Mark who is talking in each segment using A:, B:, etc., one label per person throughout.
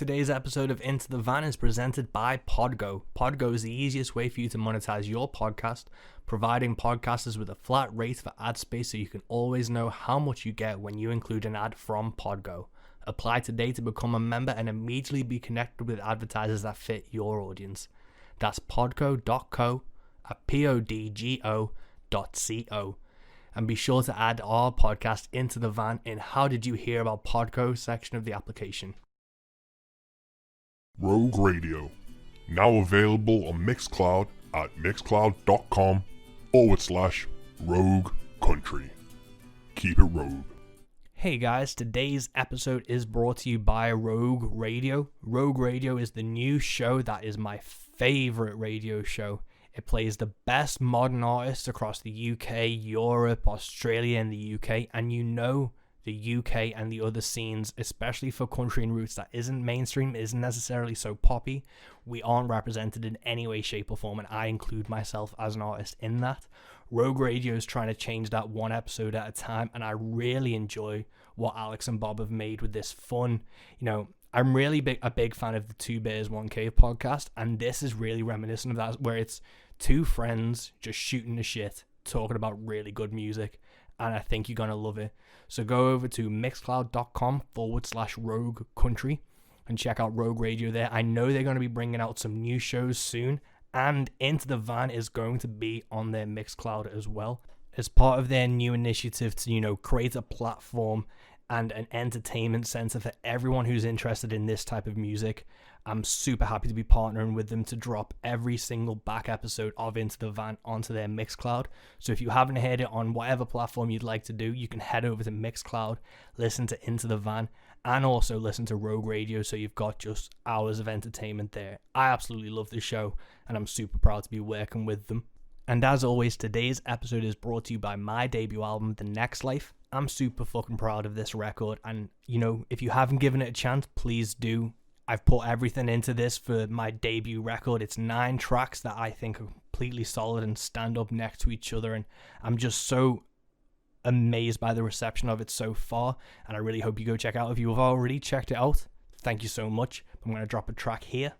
A: Today's episode of Into the Van is presented by Podgo. Podgo is the easiest way for you to monetize your podcast, providing podcasters with a flat rate for ad space so you can always know how much you get when you include an ad from Podgo. Apply today to become a member and immediately be connected with advertisers that fit your audience. That's podgo.co at podgo.co. And be sure to add our podcast Into the Van in How Did You Hear About Podgo section of the application.
B: Rogue Radio, now available on Mixcloud at mixcloud.com/Rogue Country. Keep it rogue.
A: Hey guys, today's episode is brought to you by Rogue Radio. Rogue Radio is the new show that is my favorite radio show. It plays the best modern artists across the UK, Europe, Australia, and the UK, and you know the UK and the other scenes, especially for country and roots that isn't mainstream, isn't necessarily so poppy, we aren't represented in any way, shape or form, and I include myself as an artist in that. Rogue Radio is trying to change that one episode at a time, and I really enjoy what Alex and Bob have made with this fun, I'm really a big fan of the Two Bears, One Cave podcast, and this is really reminiscent of that, where it's two friends just shooting the shit, talking about really good music, and I think you're going to love it. So go over to mixcloud.com/Rogue Country and check out Rogue Radio there. I know they're going to be bringing out some new shows soon, and Into the Van is going to be on their Mixcloud as well, as part of their new initiative to, create a platform and an entertainment center for everyone who's interested in this type of music. I'm super happy to be partnering with them to drop every single back episode of Into the Van onto their Mixcloud. So if you haven't heard it on whatever platform you'd like to do, you can head over to Mixcloud, listen to Into the Van, and also listen to Rogue Radio, so you've got just hours of entertainment there. I absolutely love the show, and I'm super proud to be working with them. And as always, today's episode is brought to you by my debut album, The Next Life. I'm super fucking proud of this record, and if you haven't given it a chance, please do. I've put everything into this for my debut record. It's 9 tracks that I think are completely solid and stand up next to each other, and I'm just so amazed by the reception of it so far, and I really hope you go check it out. If you have already checked it out, thank you so much. I'm going to drop a track here.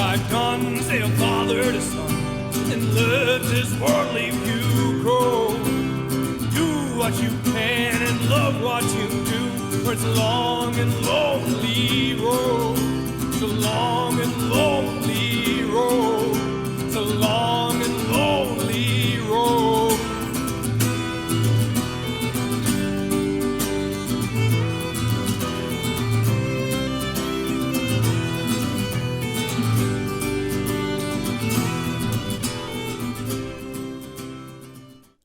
C: I've done, say a father to son, and let this worldly view grow. Do what you can and love what you do, for it's a long and lonely road. It's a long and lonely road. It's a long and lonely road.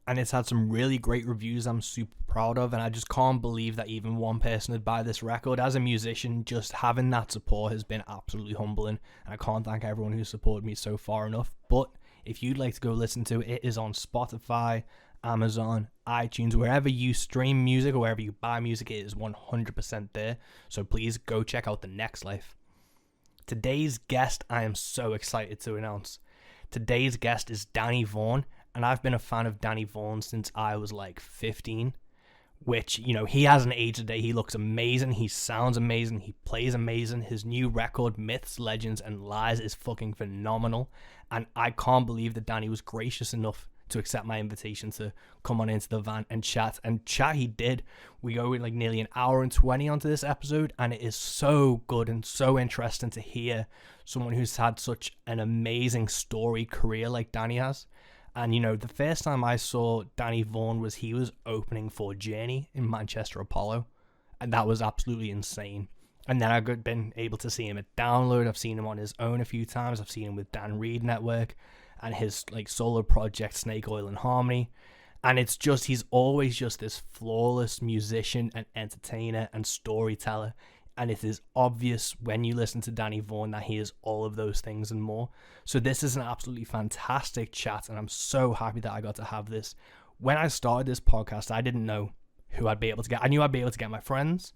A: And it's had some really great reviews I'm super proud of, and I just can't believe that even one person would buy this record. As a musician, just having that support has been absolutely humbling, and I can't thank everyone who supported me so far enough. But if you'd like to go listen to it, it is on Spotify, Amazon, iTunes, wherever you stream music or wherever you buy music, it is 100% there. So please go check out The Next Life. Today's guest I am so excited to announce. Today's guest is Danny Vaughn, and I've been a fan of Danny Vaughn since I was like 15, which, he hasn't aged a day. He looks amazing. He sounds amazing. He plays amazing. His new record, Myths, Legends, and Lies, is fucking phenomenal. And I can't believe that Danny was gracious enough to accept my invitation to come on Into the Van and chat. And chat he did. We go like nearly an hour and 20 onto this episode, and it is so good and so interesting to hear someone who's had such an amazing story career like Danny has. And, the first time I saw Danny Vaughn he was opening for Journey in Manchester Apollo. And that was absolutely insane. And then I've been able to see him at Download. I've seen him on his own a few times. I've seen him with Dan Reed Network and his solo project, Snake Oil and Harmony. And it's just, he's always just this flawless musician and entertainer and storyteller. And it is obvious when you listen to Danny Vaughn that he is all of those things and more. So this is an absolutely fantastic chat, and I'm so happy that I got to have this. When I started this podcast, I didn't know who I'd be able to get. I knew I'd be able to get my friends,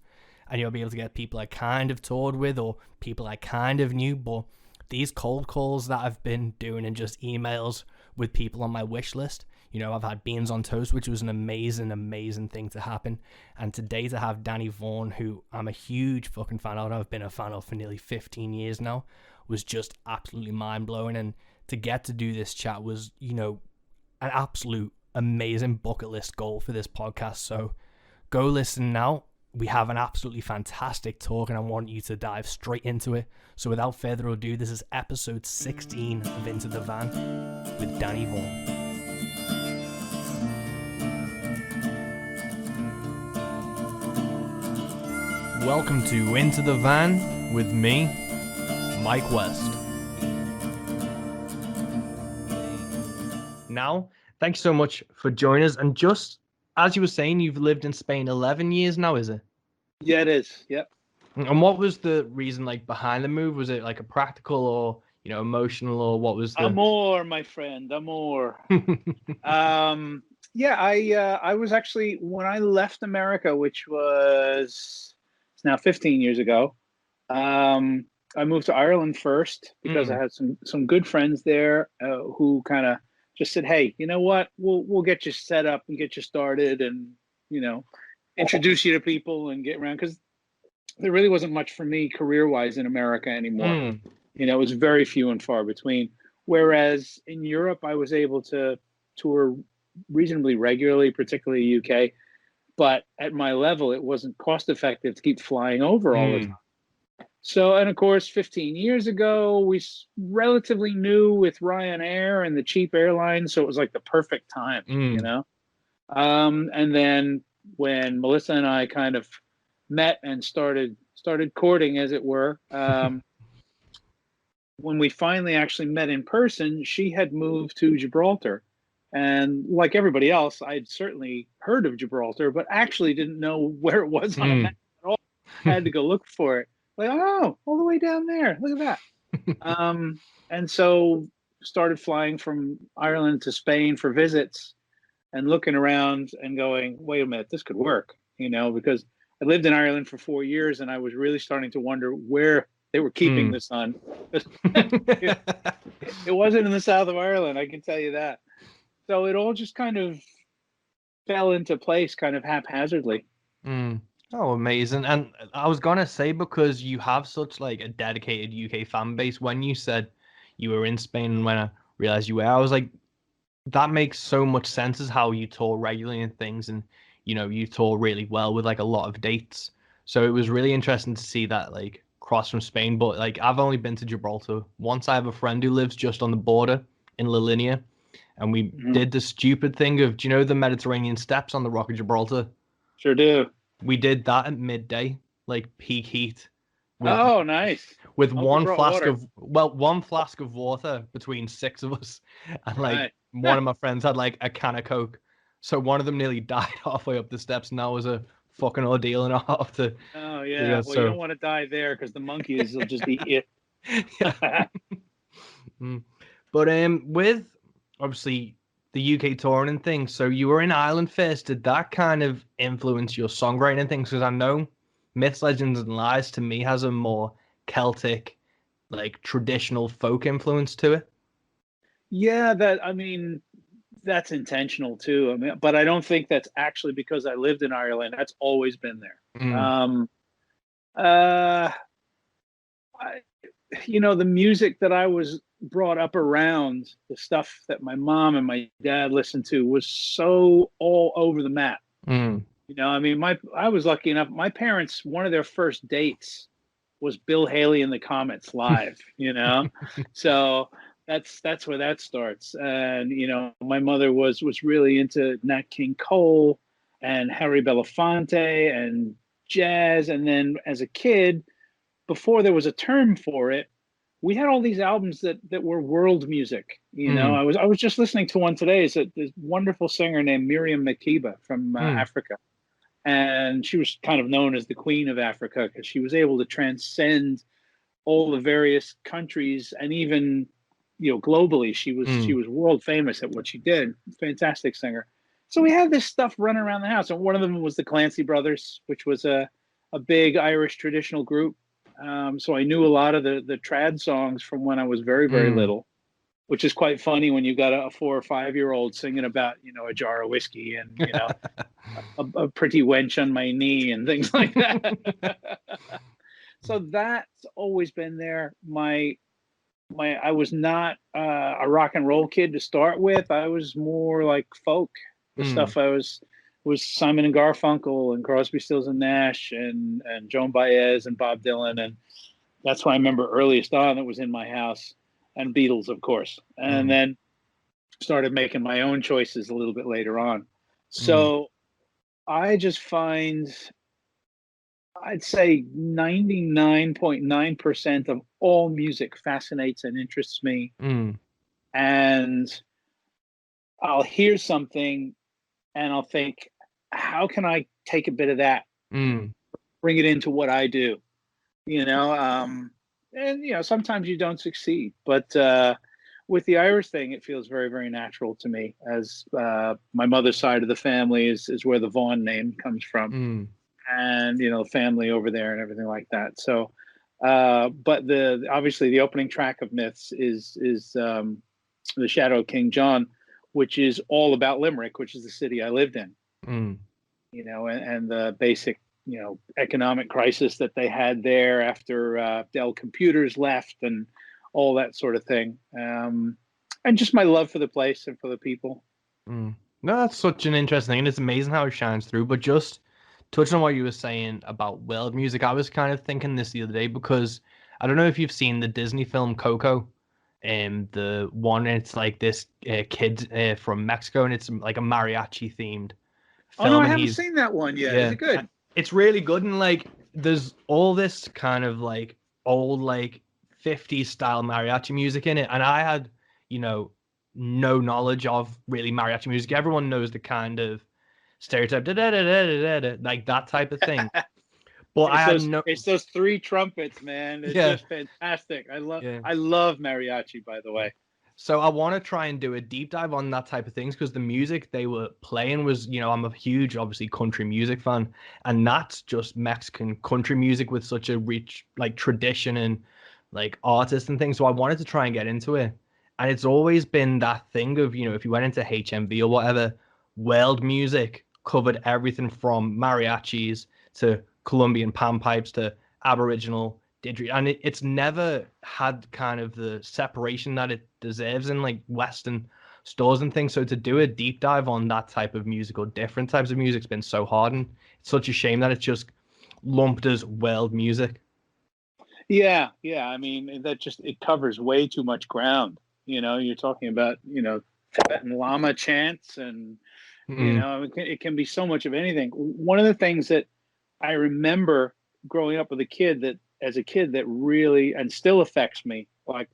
A: and you'll be able to get people I kind of toured with or people I kind of knew. But these cold calls that I've been doing and just emails with people on my wish list, you know, I've had Beans on Toast, which was an amazing thing to happen. And today to have Danny Vaughn, who I'm a huge fucking fan of, I've been a fan of for nearly 15 years now, was just absolutely mind-blowing. And to get to do this chat was, you know, an absolute amazing bucket list goal for this podcast. So go listen now. We have an absolutely fantastic talk, and I want you to dive straight into it. So without further ado, this is episode 16 of Into the Van with Danny Vaughn. Welcome to Into the Van with me, Mike West. Now, thanks so much for joining us. And just as you were saying, you've lived in Spain 11 years now, is it?
D: Yeah, it is. Yep.
A: And what was the reason behind the move? Was it like a practical or, you know, emotional, or what was the...
D: Amor, my friend, amor. Yeah, I was actually, when I left America, which was, it's now 15 years ago, I moved to Ireland first because I had some good friends there who kind of just said, hey, you know what, we'll get you set up and get you started and, you know, introduce you to people and get around, because there really wasn't much for me career-wise in America anymore. You know, it was very few and far between. Whereas in Europe, I was able to tour reasonably regularly, particularly UK. But at my level, it wasn't cost-effective to keep flying over all the time. So, and of course, 15 years ago, we relatively new with Ryanair and the cheap airlines. So it was like the perfect time, you know? And then when Melissa and I kind of met and started courting, as it were, when we finally actually met in person, she had moved to Gibraltar. And like everybody else, I'd certainly heard of Gibraltar, but actually didn't know where it was on a map at all. I had to go look for it. Like, oh, all the way down there. Look at that. And so started flying from Ireland to Spain for visits and looking around and going, wait a minute, this could work, you know, because I lived in Ireland for 4 years and I was really starting to wonder where they were keeping the sun. It wasn't in the south of Ireland, I can tell you that. So it all just kind of fell into place kind of haphazardly.
A: Oh, amazing. And I was going to say, because you have such like a dedicated UK fan base, when you said you were in Spain and when I realized you were, I was like, that makes so much sense as how you tour regularly and things. And, you know, you tour really well with like a lot of dates. So it was really interesting to see that like cross from Spain. But like, I've only been to Gibraltar once. I have a friend who lives just on the border in La Linea. And we did the stupid thing of, do you know the Mediterranean steps on the Rock of Gibraltar?
D: Sure do.
A: We did that at midday, like peak heat.
D: Oh, nice.
A: With one flask of water between six of us. And like one of my friends had like a can of Coke. So one of them nearly died halfway up the steps, and that was a fucking ordeal and a half to...
D: Oh, yeah. Well, you don't want to die there because the monkeys will just eat you.
A: But with... obviously the UK touring and things, so you were in Ireland first. Did that kind of influence your songwriting and things? Because I know Myths, Legends and Lies to me has a more Celtic, like traditional folk influence to it.
D: Yeah, that's intentional too. I mean, but I don't think that's actually because I lived in Ireland. That's always been there. You know, the music that I was brought up around, the stuff that my mom and my dad listened to, was so all over the map. You know, I mean, I was lucky enough. My parents, one of their first dates was Bill Haley and the Comets live. You know, so that's where that starts. And you know, my mother was really into Nat King Cole and Harry Belafonte and jazz. And then as a kid, before there was a term for it, we had all these albums that were world music. You know, I was just listening to one today. It's this wonderful singer named Miriam Makeba from Africa. And she was kind of known as the Queen of Africa because she was able to transcend all the various countries, and even, you know, globally, she was world famous at what she did. Fantastic singer. So we had this stuff running around the house, and one of them was the Clancy Brothers, which was a a big Irish traditional group. So I knew a lot of the trad songs from when I was very, very little, which is quite funny when you've got a 4 or 5-year-old singing about, a jar of whiskey and, a pretty wench on my knee and things like that. So that's always been there. I was not a rock and roll kid to start with. I was more like folk. The stuff I was Simon and Garfunkel and Crosby, Stills and Nash and Joan Baez and Bob Dylan, and that's what I remember earliest on that was in my house, and Beatles, of course, and then started making my own choices a little bit later on. So I just find, I'd say 99.9% of all music fascinates and interests me. And I'll hear something and I'll think, how can I take a bit of that, bring it into what I do, and, sometimes you don't succeed, but with the Irish thing, it feels very, very natural to me, as my mother's side of the family is where the Vaughn name comes from. And, family over there and everything like that. So, but obviously the opening track of Myths is The Shadow of King John, which is all about Limerick, which is the city I lived in, and the basic, economic crisis that they had there after Dell Computers left and all that sort of thing. And just my love for the place and for the people.
A: No, that's such an interesting thing. And it's amazing how it shines through. But just touching on what you were saying about world music, I was kind of thinking this the other day, because I don't know if you've seen the Disney film Coco. The one, it's like this kid from Mexico, and it's like a mariachi themed film.
D: Oh no, I haven't seen that one yet.
A: Yeah,
D: is it good?
A: It's really good, and like there's all this kind of like old like 50s style mariachi music in it, and I had no knowledge of really mariachi music. Everyone knows the kind of stereotype like that type of thing. Well,
D: it's those 3 trumpets, man. It's just fantastic. I love mariachi, by the way.
A: So I want to try and do a deep dive on that type of things, because the music they were playing was, I'm a huge, obviously, country music fan, and that's just Mexican country music with such a rich like tradition and like artists and things. So I wanted to try and get into it, and it's always been that thing of, if you went into HMV or whatever, world music covered everything from mariachis to Colombian panpipes to Aboriginal didgeridoo, and it's never had kind of the separation that it deserves in like Western stores and things. So to do a deep dive on that type of music or different types of music has been so hard, and it's such a shame that it's just lumped as world music.
D: Yeah. I mean, it covers way too much ground. You're talking about, Tibetan Lama chants and, it can be so much of anything. One of the things that I remember growing up as a kid that really, and still affects me, like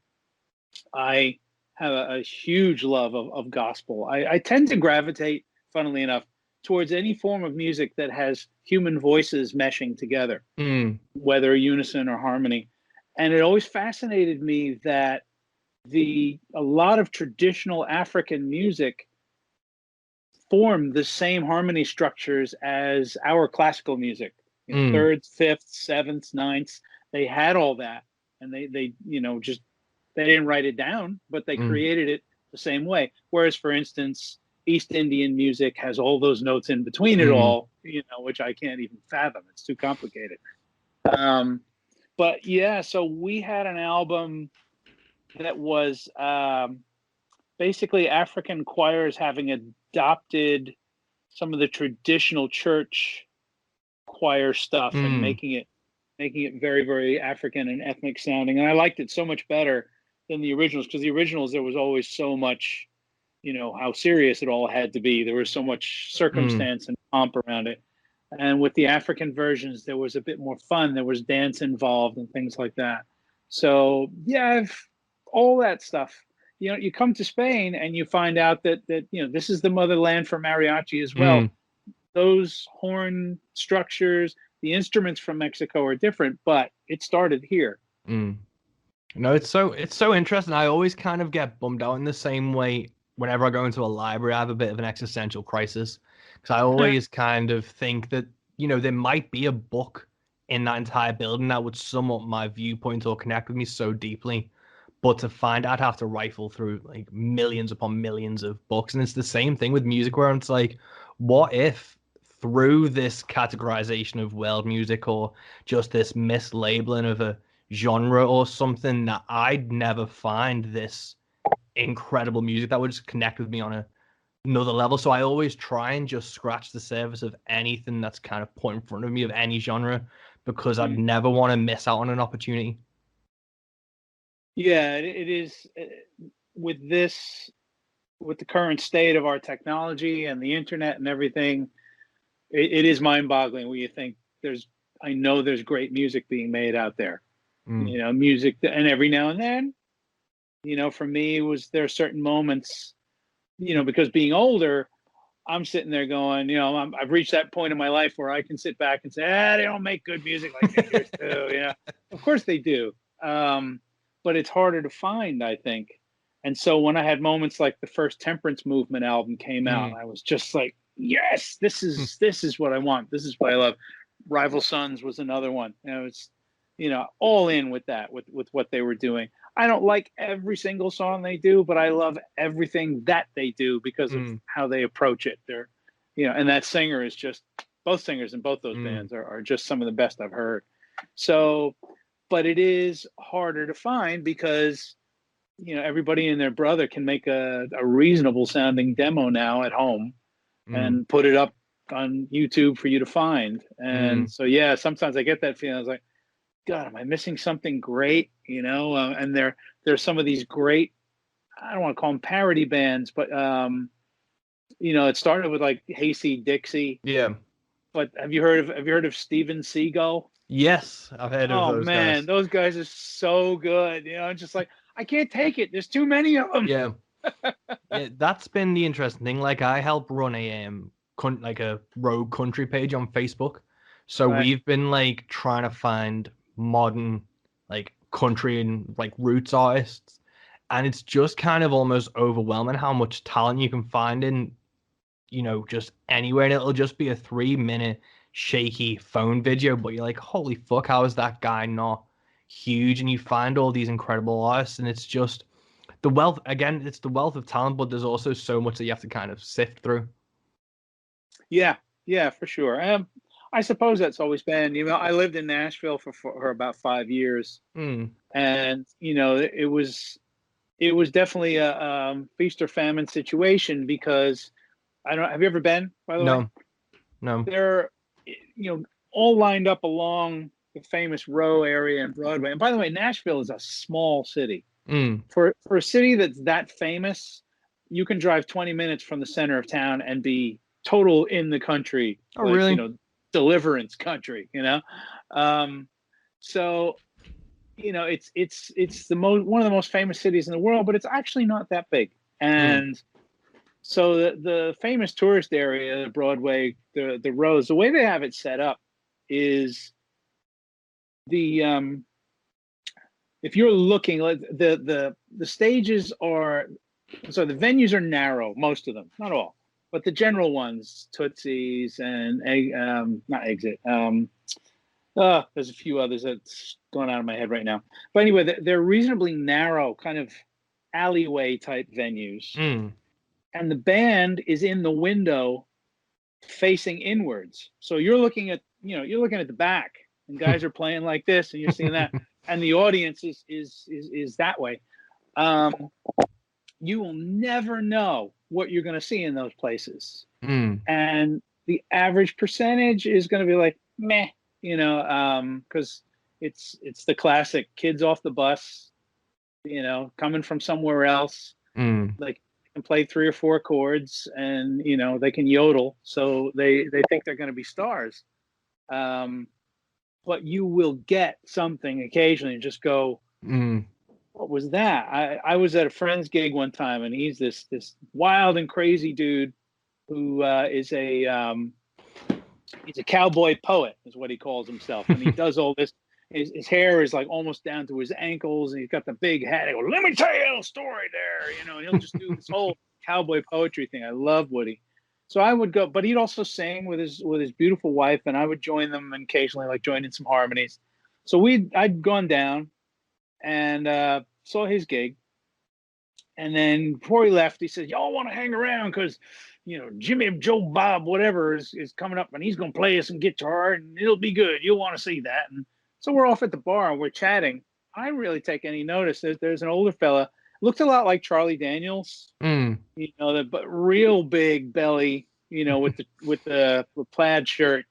D: I have a huge love of gospel. I tend to gravitate, funnily enough, towards any form of music that has human voices meshing together, whether unison or harmony. And it always fascinated me that a lot of traditional African music form the same harmony structures as our classical music. Thirds, fifths, sevenths, ninths. They had all that, and they didn't write it down, but they created it the same way. Whereas, for instance, East Indian music has all those notes in between it all, which I can't even fathom. It's too complicated. But yeah, so we had an album that was basically African choirs having adopted some of the traditional church choir stuff and making it very, very African and ethnic sounding. And I liked it so much better than the originals, because the originals, there was always so much, how serious it all had to be. There was so much circumstance and pomp around it. And with the African versions, there was a bit more fun. There was dance involved and things like that. So yeah, all that stuff. You come to Spain and you find out that this is the motherland for mariachi as well. Those horn structures, the instruments from Mexico are different, but it started here.
A: No, it's so interesting. I always kind of get bummed out in the same way whenever I go into a library. I have a bit of an existential crisis, because I always kind of think that there might be a book in that entire building that would sum up my viewpoint or connect with me so deeply. But to find, I'd have to rifle through like millions upon millions of books. And it's the same thing with music where it's like, what if through this categorization of world music or just this mislabeling of a genre or something, that I'd never find this incredible music that would just connect with me on another level. So I always try and just scratch the surface of anything that's kind of put in front of me of any genre, because I'd never want to miss out on an opportunity.
D: Yeah, it is with the current state of our technology and the internet and everything. It is mind-boggling when you think I know there's great music being made out there. You know, music, and every now and then, you know, for me, there are certain moments, you know, because being older, I'm sitting there going, you know, I've reached that point in my life where I can sit back and say, they don't make good music like they used to. You know, of course they do. But it's harder to find, I think. And so when I had moments like the first Temperance Movement album came out, I was just like, yes, this is what I want. This is what I love. Rival Sons was another one. You know, it's, you know, all in with that, with what they were doing. I don't like every single song they do, but I love everything that they do because of how they approach it. They're, you know, and that singer is just, both singers in both those bands are just some of the best I've heard. So, but it is harder to find because, you know, everybody and their brother can make a reasonable sounding demo now at home and put it up on YouTube for you to find. And so, yeah, sometimes I get that feeling. I was like, God, am I missing something great? You know, and there's some of these great, I don't want to call them parody bands, but, you know, it started with like Hayseed Dixie.
A: Yeah.
D: But have you heard of Steven Seagal?
A: Yes, I've heard of those guys.
D: Those guys are so good. You know, it's just like, I can't take it. There's too many of them.
A: Yeah. Yeah, that's been the interesting thing. Like, I help run a rogue country page on Facebook. So we've been like trying to find modern like country and like roots artists, and it's just kind of almost overwhelming how much talent you can find in, you know, just anywhere. And it'll just be a 3-minute shaky phone video, but you're like, holy fuck, how is that guy not huge? And you find all these incredible artists, and it's just the wealth, again, it's the wealth of talent, but there's also so much that you have to kind of sift through.
D: Yeah, for sure. I suppose that's always been, you know, I lived in Nashville for about 5 years, and, you know, it was definitely a feast or famine situation because have you ever been, by the way?
A: No.
D: They're, you know, all lined up along the famous Row area and Broadway. And by the way, Nashville is a small city. For a city that's that famous, you can drive 20 minutes from the center of town and be total in the country.
A: Oh, really?
D: You know, deliverance country, you know? So, you know, it's one of the most famous cities in the world, but it's actually not that big. And so the famous tourist area, Broadway, the roads, the way they have it set up is if you're looking, the stages are, so the venues are narrow, most of them, not all, but the general ones, Tootsie's and not Exit. There's a few others that's going out of my head right now. But anyway, they're reasonably narrow, kind of alleyway type venues. And the band is in the window facing inwards. So you're looking at the back, and guys are playing like this, and you're seeing that, and the audience is that way. You will never know what you're going to see in those places. And the average percentage is going to be like, meh, you know, because it's the classic kids off the bus, you know, coming from somewhere else, like, can play 3 or 4 chords, and, you know, they can yodel, so they think they're going to be stars. But you will get something occasionally and just go, what was that? I was at a friend's gig one time, and he's this wild and crazy dude who is he's a cowboy poet, is what he calls himself, and he does all this. His hair is like almost down to his ankles, and he's got the big hat. He goes, "Let me tell you a story there," you know, and he'll just do this whole cowboy poetry thing. I love Woody. So I would go, but he'd also sing with his beautiful wife, and I would join them occasionally, like join in some harmonies. So I'd gone down and saw his gig, and then before he left, he said, "Y'all want to hang around because, Jimmy, Joe, Bob, whatever is coming up, and he's gonna play us some guitar, and it'll be good. You'll want to see that." And so we're off at the bar and we're chatting. I didn't really take any notice. There's an older fella, looked a lot like Charlie Daniels, but real big belly, with the plaid shirt,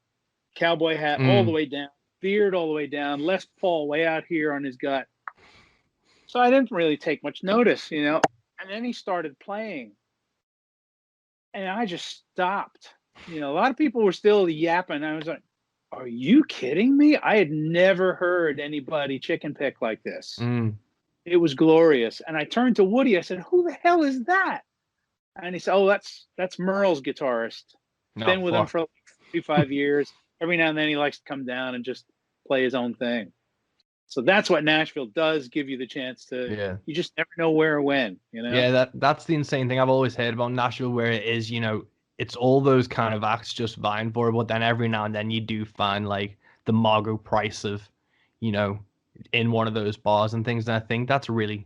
D: cowboy hat all the way down, beard all the way down, Les Paul way out here on his gut. So I didn't really take much notice, and then he started playing, and I just stopped. A lot of people were still yapping. I was like, "Are you kidding me?" I had never heard anybody chicken pick like this. It was glorious. And I turned to Woody. I said, "Who the hell is that?" And he said, "Oh, that's Merle's guitarist. Been with him for like 5 years. Every now and then he likes to come down and just play his own thing." So that's what Nashville does, give you the chance to. Yeah. You just never know where or when.
A: Yeah, that's the insane thing I've always heard about Nashville, where it is, it's all those kind of acts just vying for it, but then every now and then you do find like the Margot Price of, in one of those bars and things. And I think that's a really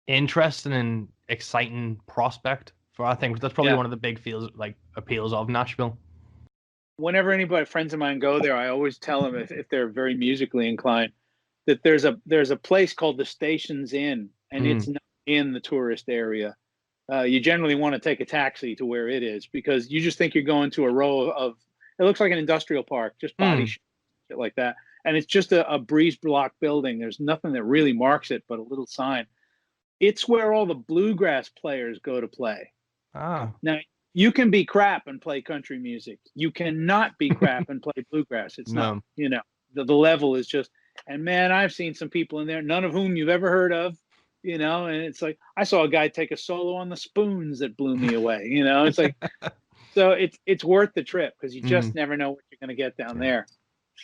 A: interesting and exciting prospect for, I think that's probably one of the big appeals of Nashville.
D: Whenever friends of mine go there, I always tell them if they're very musically inclined, that there's a place called the Stations Inn, and it's not in the tourist area. You generally want to take a taxi to where it is, because you just think you're going to a row of, it looks like an industrial park, just body shit like that. And it's just a breeze block building. There's nothing that really marks it but a little sign. It's where all the bluegrass players go to play. Now, you can be crap and play country music. You cannot be crap and play bluegrass. It's not, the level is just, and man, I've seen some people in there, none of whom you've ever heard of, and it's like, I saw a guy take a solo on the spoons that blew me away, it's like, so it's worth the trip, because you just never know what you're going to get down there.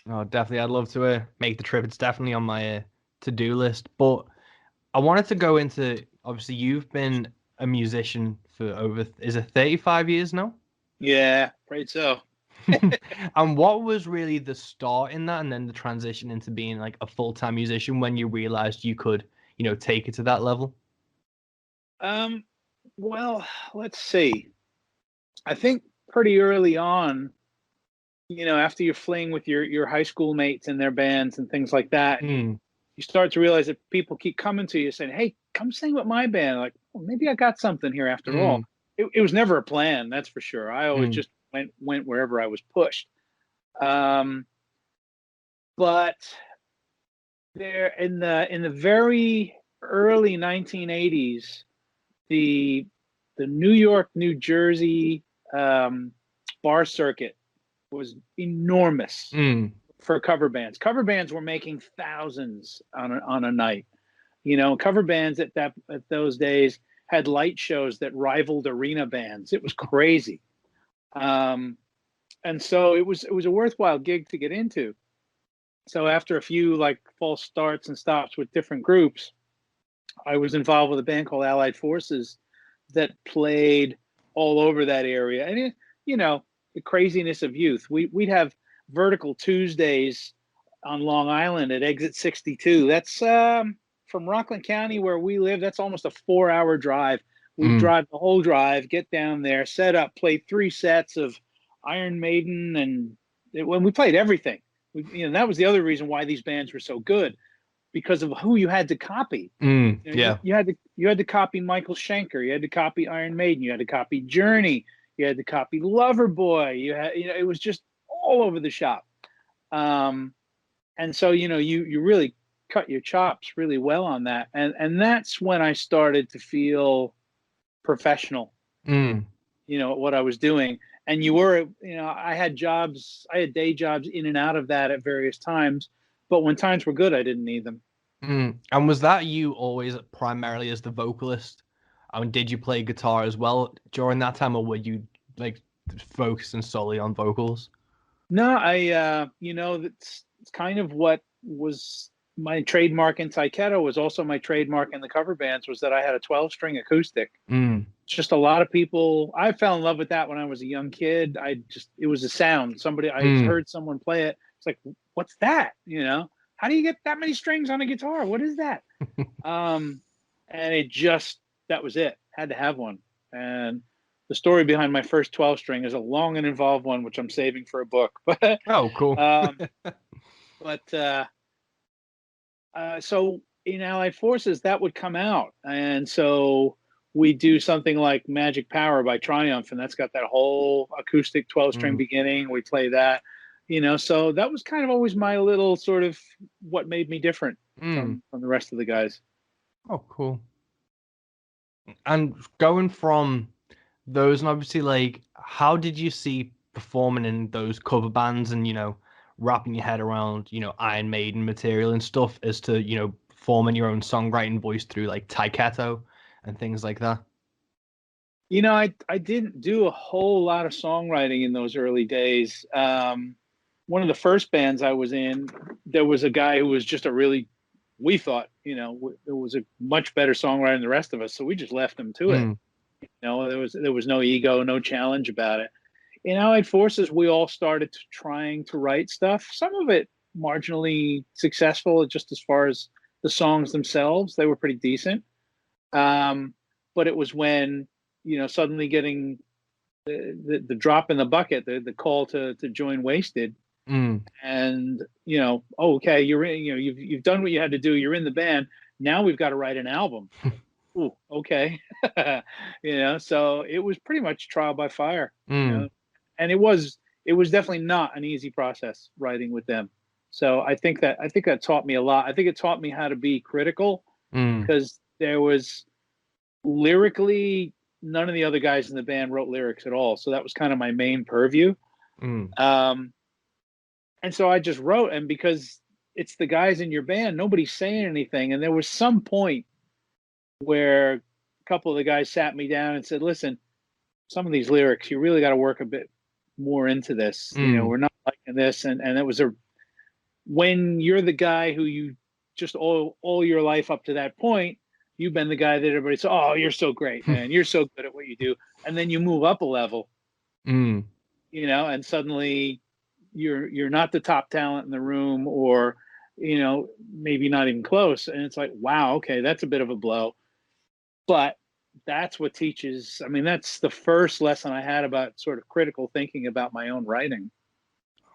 A: Oh, definitely. I'd love to make the trip. It's definitely on my to-do list, but I wanted to go into, obviously you've been a musician for over, is it 35 years now?
D: Yeah, right. So.
A: And what was really the start in that, and then the transition into being like a full-time musician, when you realized you could, take it to that level?
D: Well, let's see. I think pretty early on, after you're fling with your high school mates and their bands and things like that, you start to realize that people keep coming to you saying, "Hey, come sing with my band." Like, well, maybe I got something here after all. It was never a plan, that's for sure. I always just went wherever I was pushed. But there in the very early 1980s, the New York, New Jersey bar circuit was enormous for cover bands. Cover bands were making thousands on a night. Cover bands at those days had light shows that rivaled arena bands. It was crazy. And so it was a worthwhile gig to get into. So after a few like false starts and stops with different groups, I was involved with a band called Allied Forces that played all over that area. And the craziness of youth. We'd have Vertical Tuesdays on Long Island at Exit 62. That's from Rockland County, where we live. That's almost a 4-hour drive. We'd drive the whole drive, get down there, set up, play 3 sets of Iron Maiden, and when we played everything. That was the other reason why these bands were so good, because of who you had to copy. You had to copy Michael Schenker. You had to copy Iron Maiden. You had to copy Journey. You had to copy Loverboy. It was just all over the shop. And so you really cut your chops really well on that, and that's when I started to feel professional. At what I was doing. And I had day jobs in and out of that at various times, but when times were good, I didn't need them.
A: And was that you always primarily as the vocalist? I mean, did you play guitar as well during that time, or were you like focusing solely on vocals?
D: No, that's kind of what was my trademark in Tyketto, was also my trademark in the cover bands, was that I had a 12-string acoustic. just a lot of people. I fell in love with that when I was a young kid. It was a sound. I heard someone play it. It's like, what's that? You know, how do you get that many strings on a guitar? What is that? And that was it. Had to have one. And the story behind my first 12 string is a long and involved one, which I'm saving for a book. But
A: oh, cool.
D: So in Allied Forces, that would come out, and so we do something like Magic Power by Triumph, and that's got that whole acoustic 12-string beginning. We play that, you know, so that was kind of always my little sort of what made me different from the rest of the guys.
A: Oh, cool. And going from those, and obviously, like, how did you see performing in those cover bands and, you know, wrapping your head around, you know, Iron Maiden material and stuff as to, you know, forming your own songwriting voice through like Tyketto and things like that?
D: You know, I didn't do a whole lot of songwriting in those early days. One of the first bands I was in, there was a guy who was just we thought, you know, it was a much better songwriter than the rest of us. So we just left him to it. You know, there was no ego, no challenge about it. In Allied Forces, we all started trying to write stuff. Some of it marginally successful, just as far as the songs themselves, they were pretty decent. But it was when, you know, suddenly getting the drop in the bucket, the call to join Waysted, and you know, oh, okay, you're in, you know, you've done what you had to do. You're in the band. Now we've got to write an album. Ooh, okay. You know, so it was pretty much trial by fire. You know? And it was definitely not an easy process writing with them. So I think that taught me a lot. I think it taught me how to be critical, because there was lyrically, none of the other guys in the band wrote lyrics at all. So that was kind of my main purview. And so I just wrote, and because it's the guys in your band, nobody's saying anything. And there was some point where a couple of the guys sat me down and said, listen, some of these lyrics, you really got to work a bit more into this. You know, we're not liking this. And it was when you're the guy who you just all your life up to that point, you've been the guy that everybody says, oh, you're so great, man. You're so good at what you do. And then you move up a level, you know, and suddenly you're not the top talent in the room, or, you know, maybe not even close. And it's like, wow, okay, that's a bit of a blow. But that's what teaches. I mean, that's the first lesson I had about sort of critical thinking about my own writing.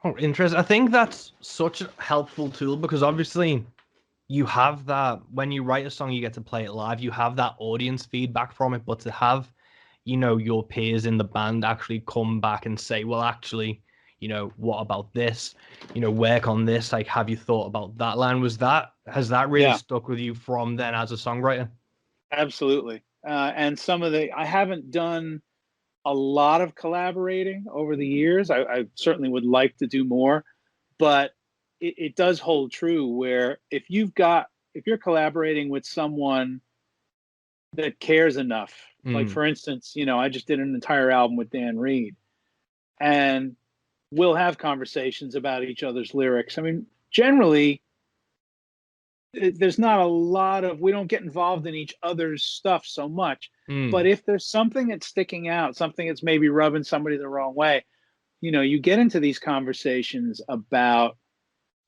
A: Oh, interesting. I think that's such a helpful tool, because obviously you have that when you write a song, you get to play it live. You have that audience feedback from it, but to have, you know, your peers in the band actually come back and say, well, actually, you know, what about this? You know, work on this. Like, have you thought about that line? Has that really stuck with you from then as a songwriter?
D: Absolutely. And I haven't done a lot of collaborating over the years. I certainly would like to do more, but it does hold true where if you're collaborating with someone that cares enough, like for instance, you know, I just did an entire album with Dan Reed, and we'll have conversations about each other's lyrics. I mean, generally, there's not a lot of, we don't get involved in each other's stuff so much. But if there's something that's sticking out, something that's maybe rubbing somebody the wrong way, you know, you get into these conversations about,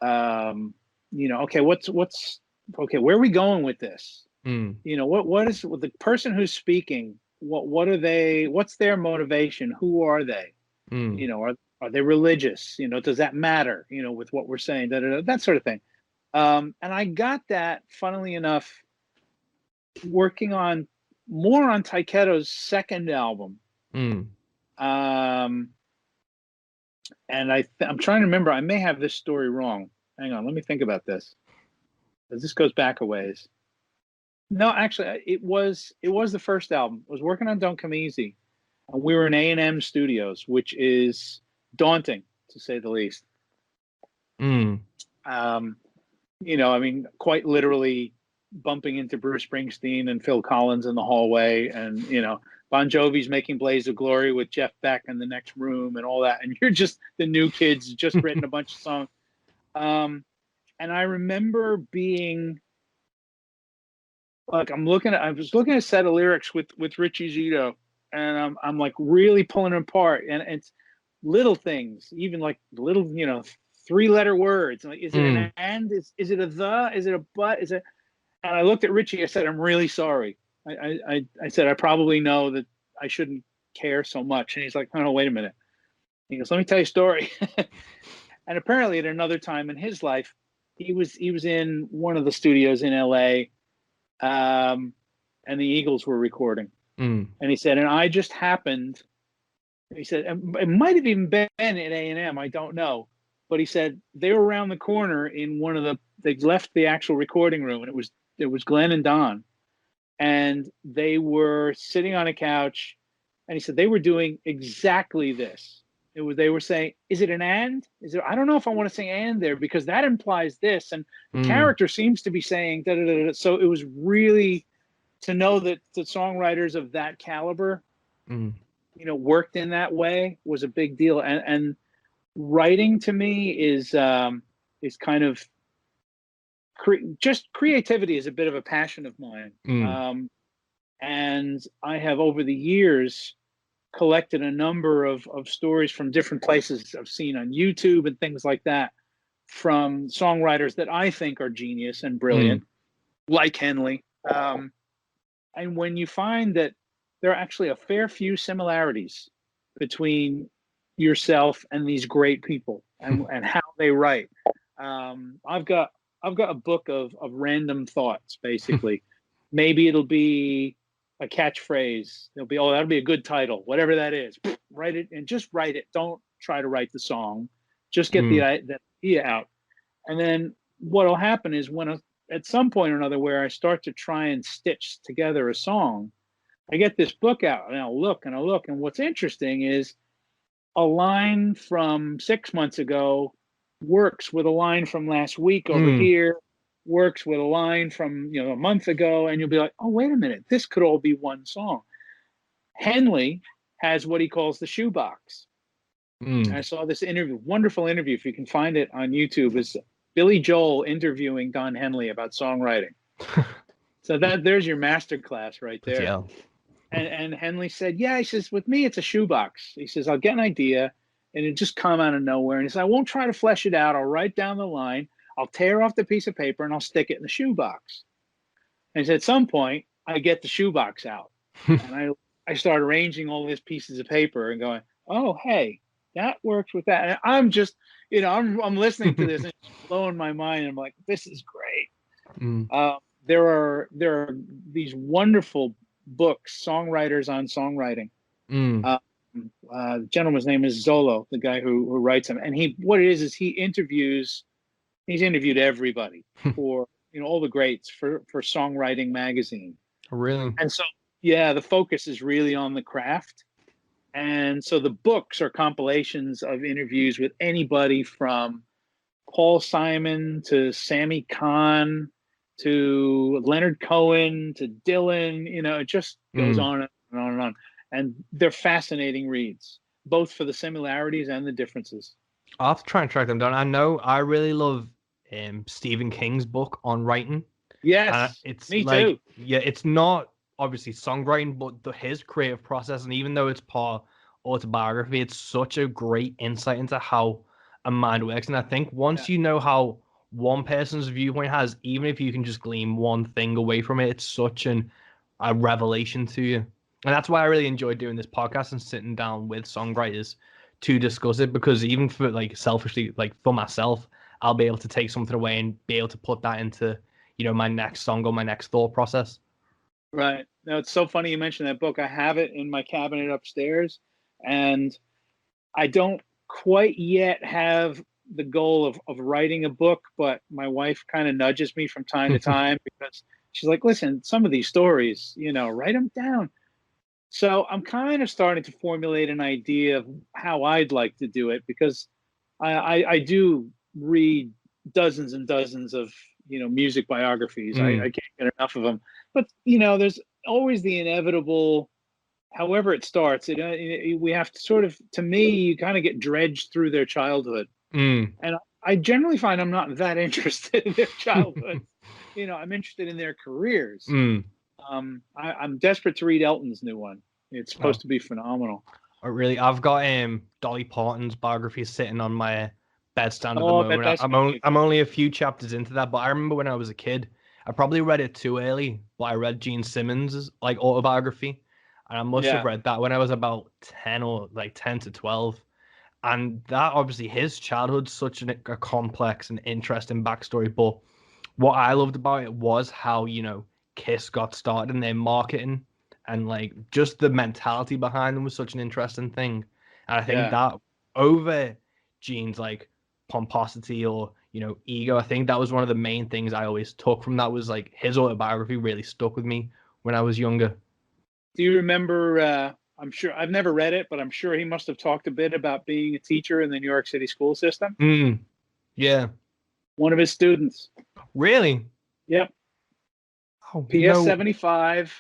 D: you know, okay, okay, where are we going with this? You know, what is the person who's speaking? What are they? What's their motivation? Who are they? You know, are they religious? You know, does that matter? You know, with what we're saying, that sort of thing. And I got that, funnily enough, working more on Tyketto's second album. And I'm trying to remember. I may have this story wrong. Hang on, let me think about this. This goes back a ways. No, actually, it was the first album. I was working on Don't Come Easy, and we were in A&M Studios, which is daunting to say the least. You know, I mean, quite literally bumping into Bruce Springsteen and Phil Collins in the hallway, and you know, Bon Jovi's making Blaze of Glory with Jeff Beck in the next room and all that, and you're just the new kids just written a bunch of songs. And I remember being like I was looking at a set of lyrics with Richie Zito, and I'm like really pulling it apart, and it's little things, even like little, 3-letter words. Like, is it an and? Is it a the? Is it a but? Is it? And I looked at Richie. I said, I'm really sorry. I said, I probably know that I shouldn't care so much. And he's like, oh, no, wait a minute. He goes, let me tell you a story. And apparently at another time in his life, he was in one of the studios in LA, and the Eagles were recording. And he said, and I just happened, he said, it might have even been at A&M, I don't know. But he said they were around the corner in one of they left the actual recording room, and it was Glenn and Don. And they were sitting on a couch, and he said they were doing exactly this. They were saying, is it an and? I don't know if I want to say and there, because that implies this. And the character seems to be saying da, da, da, da. So it was really, to know that the songwriters of that caliber, worked in that way was a big deal. And writing to me is kind of just creativity is a bit of a passion of mine. And I have over the years collected a number of stories from different places I've seen on YouTube and things like that, from songwriters that I think are genius and brilliant, like Henley. And when you find that there are actually a fair few similarities between yourself and these great people and how they write. I've got a book of random thoughts, basically. Maybe it'll be a catchphrase. That'll be a good title, whatever that is. Write it, and just write it. Don't try to write the song. Just get the idea out. And then what'll happen is at some point or another where I start to try and stitch together a song, I get this book out, and I'll look. And what's interesting is a line from 6 months ago works with a line from last week over here, works with a line from a month ago, and you'll be like, oh, wait a minute, this could all be one song. Henley has what he calls the shoebox. I saw this wonderful interview, if you can find it on YouTube, is Billy Joel interviewing Don Henley about songwriting. So there's your master class right there.
A: Yeah.
D: And Henley said, he says, with me, it's a shoebox. He says, I'll get an idea and it just come out of nowhere. And he said, I won't try to flesh it out. I'll write down the line. I'll tear off the piece of paper and I'll stick it in the shoebox. And he said, at some point, I get the shoebox out. And I start arranging all these pieces of paper and going, oh, hey, that works with that. And I'm just, I'm listening to this and it's blowing my mind. I'm like, this is great. There are these wonderful books, songwriters on songwriting. The gentleman's name is Zolo, the guy who writes them. And he's interviewed everybody for all the greats for Songwriting magazine.
A: Really?
D: And so the focus is really on the craft. And so the books are compilations of interviews with anybody from Paul Simon to Sammy Kahn to Leonard Cohen to Dylan. It just goes on and on and on. And they're fascinating reads, both for the similarities and the differences.
A: I'll have to try and track them down. I know I really love Stephen King's book on writing.
D: Yes,
A: it's
D: me too.
A: Yeah, it's not obviously songwriting, but his creative process, and even though it's part autobiography, it's such a great insight into how a mind works. And I think once you know how one person's viewpoint has, even if you can just glean one thing away from it, it's such a revelation to you. And that's why I really enjoy doing this podcast and sitting down with songwriters to discuss it, because even for selfishly, for myself, I'll be able to take something away and be able to put that into, my next song or my next thought process.
D: Right. Now, it's so funny you mentioned that book. I have it in my cabinet upstairs, and I don't quite yet have the goal of writing a book, but my wife kind of nudges me from time to time because she's like, listen, some of these stories, write them down. So I'm kind of starting to formulate an idea of how I'd like to do it, because I do read dozens and dozens of, music biographies. I can't get enough of them. But, there's always the inevitable, however it starts, we have to sort of, to me, you kind of get dredged through their childhood. And I generally find I'm not that interested in their childhood. I'm interested in their careers.
A: Mm.
D: I'm desperate to read Elton's new one. It's supposed to be phenomenal.
A: Oh, really? I've got Dolly Parton's biography sitting on my bedstand at the moment. I'm only a few chapters into that, but I remember when I was a kid, I probably read it too early, but I read Gene Simmons' like autobiography, and I must have read that when I was about 10 or like 10 to 12. And that obviously his childhood's such a complex and interesting backstory. But what I loved about it was how, Kiss got started in their marketing, and like just the mentality behind them was such an interesting thing. And I think that over Gene's like pomposity or, ego, I think that was one of the main things I always took from that. Was like his autobiography really stuck with me when I was younger.
D: Do you remember, I'm sure I've never read it, but I'm sure he must have talked a bit about being a teacher in the New York City school system.
A: Yeah.
D: One of his students.
A: Really?
D: Yep.
A: Oh,
D: PS 75,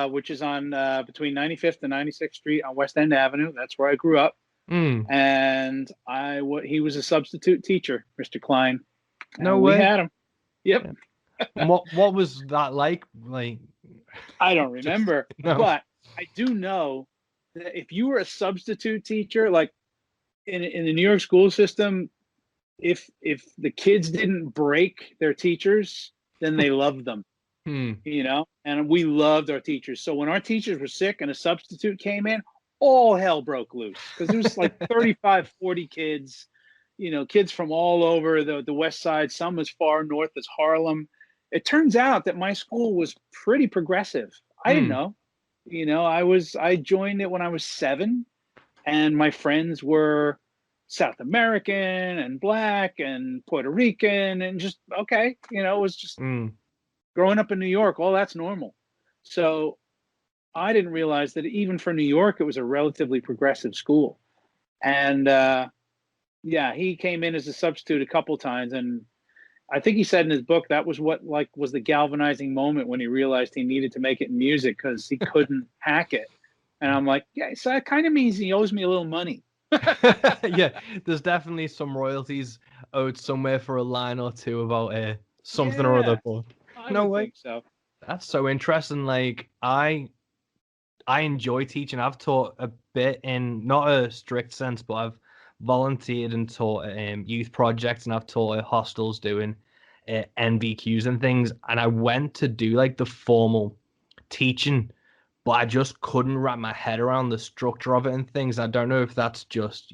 D: which is on between 95th and 96th Street on West End Avenue. That's where I grew up. And he was a substitute teacher, Mr. Klein.
A: No way.
D: We had him. Yep.
A: Yeah. What was that like? Like,
D: I don't remember, but I do know that if you were a substitute teacher, like in the New York school system, if the kids didn't break their teachers, then they loved them. And we loved our teachers. So when our teachers were sick and a substitute came in, all hell broke loose, because there was like 35, 40 kids, kids from all over the West Side, some as far north as Harlem. It turns out that my school was pretty progressive. I didn't know. I joined it when I was 7, and my friends were South American and Black and Puerto Rican, and just it was just growing up in New York, all that's normal. So I didn't realize that even for New York, it was a relatively progressive school. And he came in as a substitute a couple times, and I think he said in his book that was what was the galvanizing moment when he realized he needed to make it in music, because he couldn't hack it. And I'm like, yeah, so that kind of means he owes me a little money.
A: Yeah, there's definitely some royalties owed somewhere for a line or two about something or other. But no way.
D: Think so.
A: That's so interesting. Like I enjoy teaching. I've taught a bit in not a strict sense, but I've volunteered and taught youth projects, and I've taught at hostels doing NVQs and things. And I went to do like the formal teaching, but I just couldn't wrap my head around the structure of it and things. I don't know if that's just,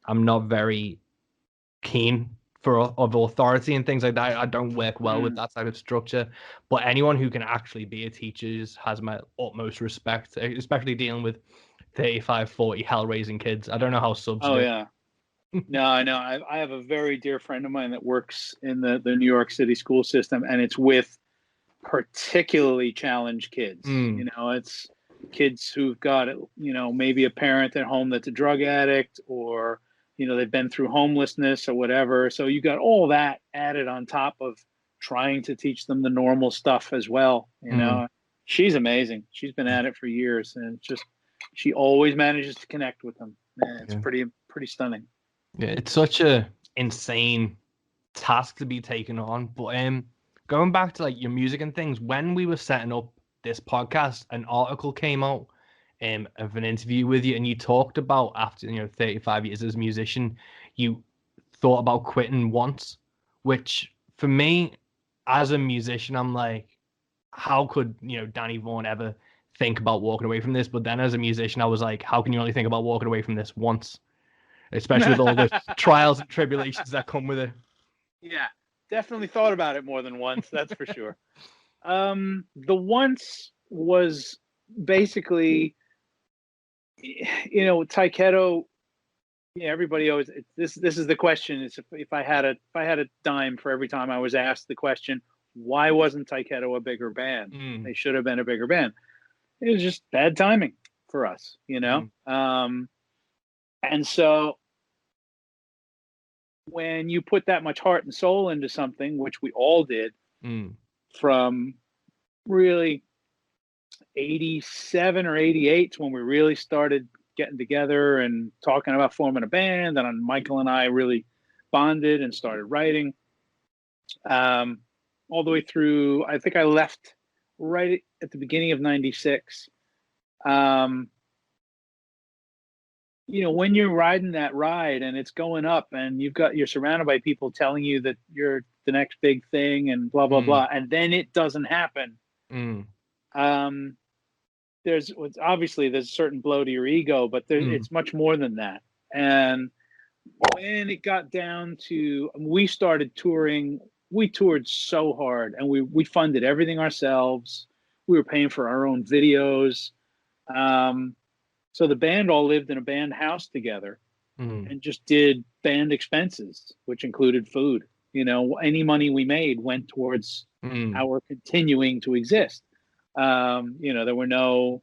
A: I'm not very keen of authority and things like that. I don't work well with that type of structure. But anyone who can actually be a teacher has my utmost respect, especially dealing with 35, 40 hell-raising kids. I don't know how subs do.
D: Yeah. No, I know. I have a very dear friend of mine that works in the New York City school system, and it's with particularly challenged kids. It's kids who've got, maybe a parent at home that's a drug addict, or, they've been through homelessness or whatever. So you got all that added on top of trying to teach them the normal stuff as well. She's amazing. She's been at it for years, and it's just, she always manages to connect with them. Man, it's pretty stunning.
A: Yeah, it's such a insane task to be taken on. But going back to like your music and things, when we were setting up this podcast, an article came out of an interview with you, and you talked about after 35 years as a musician, you thought about quitting once, which for me as a musician, I'm like, how could Danny Vaughn ever think about walking away from this? But then as a musician, I was like, how can you only think about walking away from this once, especially with all the trials and tribulations that come with it?
D: Yeah, definitely thought about it more than once, that's for sure. The once was basically, Tyketto. Everybody always, this is the question. It's if I had a dime for every time I was asked the question, why wasn't Tyketto a bigger band? They should have been a bigger band. It was just bad timing for us, and so when you put that much heart and soul into something, which we all did, from really 87 or 88 when we really started getting together and talking about forming a band, and Michael and I really bonded and started writing. all the way through. I think I left right at the beginning of '96. When you're riding that ride and it's going up, and you're surrounded by people telling you that you're the next big thing and blah blah blah, and then it doesn't happen. There's a certain blow to your ego, but it's much more than that. And when it got down to, we started touring, we toured so hard, and we funded everything ourselves. We were paying for our own videos. So the band all lived in a band house together and just did band expenses, which included food. Any money we made went towards our continuing to exist. There were no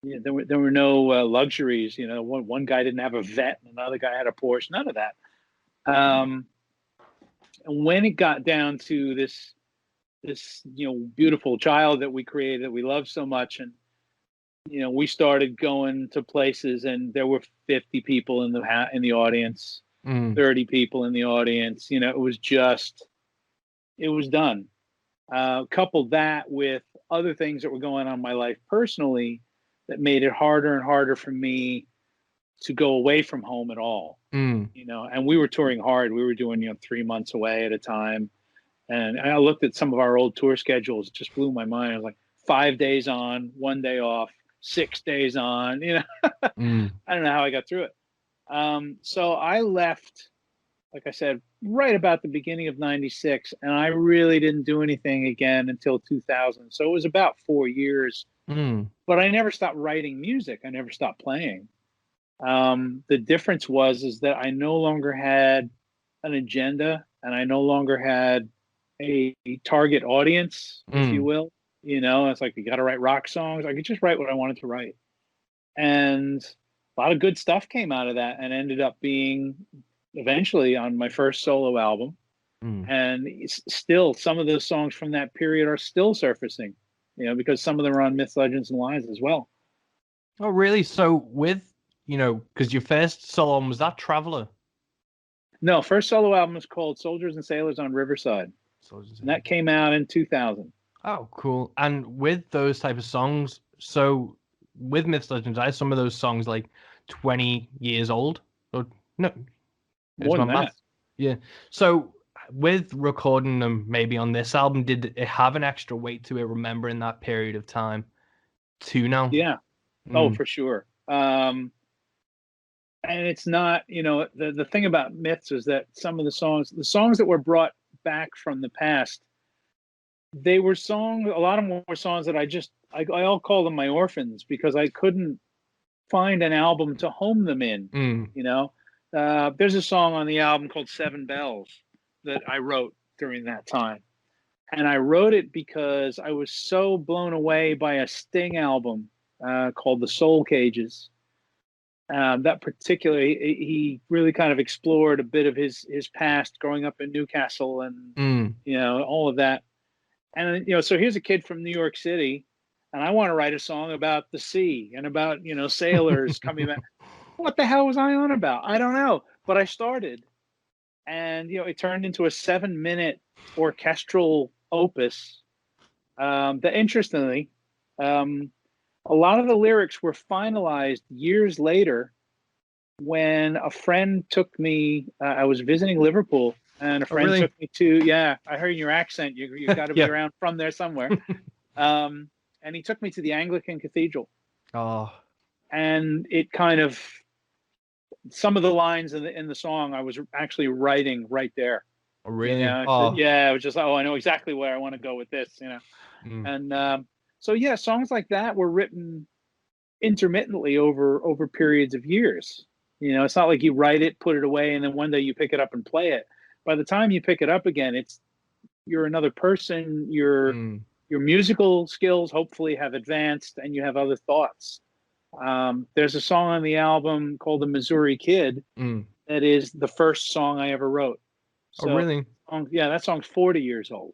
D: luxuries. One guy didn't have a vet and another guy had a Porsche. None of that. And when it got down to this beautiful child that we created, that we love so much, and we started going to places, and there were 50 people in the audience, 30 people in the audience. It was done. Coupled that with other things that were going on in my life personally that made it harder and harder for me to go away from home at all. And we were touring hard. We were doing 3 months away at a time. And I looked at some of our old tour schedules. It just blew my mind. I was like, 5 days on, 1 day off, 6 days on. I don't know how I got through it. So I left, like I said, right about the beginning of '96, and I really didn't do anything again until 2000. So it was about 4 years. But I never stopped writing music. I never stopped playing. The difference is that I no longer had an agenda, and I no longer had a target audience, if you will. It's like, you got to write rock songs. I could just write what I wanted to write. And a lot of good stuff came out of that, and ended up being eventually on my first solo album. And still, some of those songs from that period are still surfacing, because some of them are on Myths, Legends, and Lies as well.
A: Oh, really? So because your first solo album, was that Traveler?
D: No, first solo album is called Soldiers and Sailors on Riverside. And that came out in 2000.
A: Oh, cool. And with those type of songs, so with Myths, Legends, I have some of those songs like 20 years old. Or no,
D: more than that.
A: Yeah. So with recording them maybe on this album, did it have an extra weight to it, remembering that period of time too now?
D: Yeah. Oh, for sure. And it's not, the thing about Myths is that some of the songs that were brought back from the past, they were songs, a lot of them were songs that I all call them my orphans, because I couldn't find an album to home them in. There's a song on the album called 7 Bells that I wrote during that time. And I wrote it because I was so blown away by a Sting album called The Soul Cages. That particularly, he really kind of explored a bit of his past growing up in Newcastle and, all of that. And, so here's a kid from New York City, and I want to write a song about the sea and about, sailors coming back. What the hell was I on about? I don't know. But I started, and, it turned into a 7-minute orchestral opus that, interestingly, a lot of the lyrics were finalized years later when a friend took me, I was visiting Liverpool, and a friend took me to, I heard your accent, you got to be around from there somewhere. And he took me to the Anglican Cathedral.
A: Oh.
D: And it kind of, some of the lines in the song I was actually writing right there.
A: Oh, really?
D: It was just, I know exactly where I want to go with this, And so, songs like that were written intermittently over periods of years. It's not like you write it, put it away, and then one day you pick it up and play it. By the time you pick it up again, you're another person. Your musical skills hopefully have advanced, and you have other thoughts. There's a song on the album called "The Missouri Kid" that is the first song I ever wrote. So,
A: oh, really?
D: That song's 40 years old,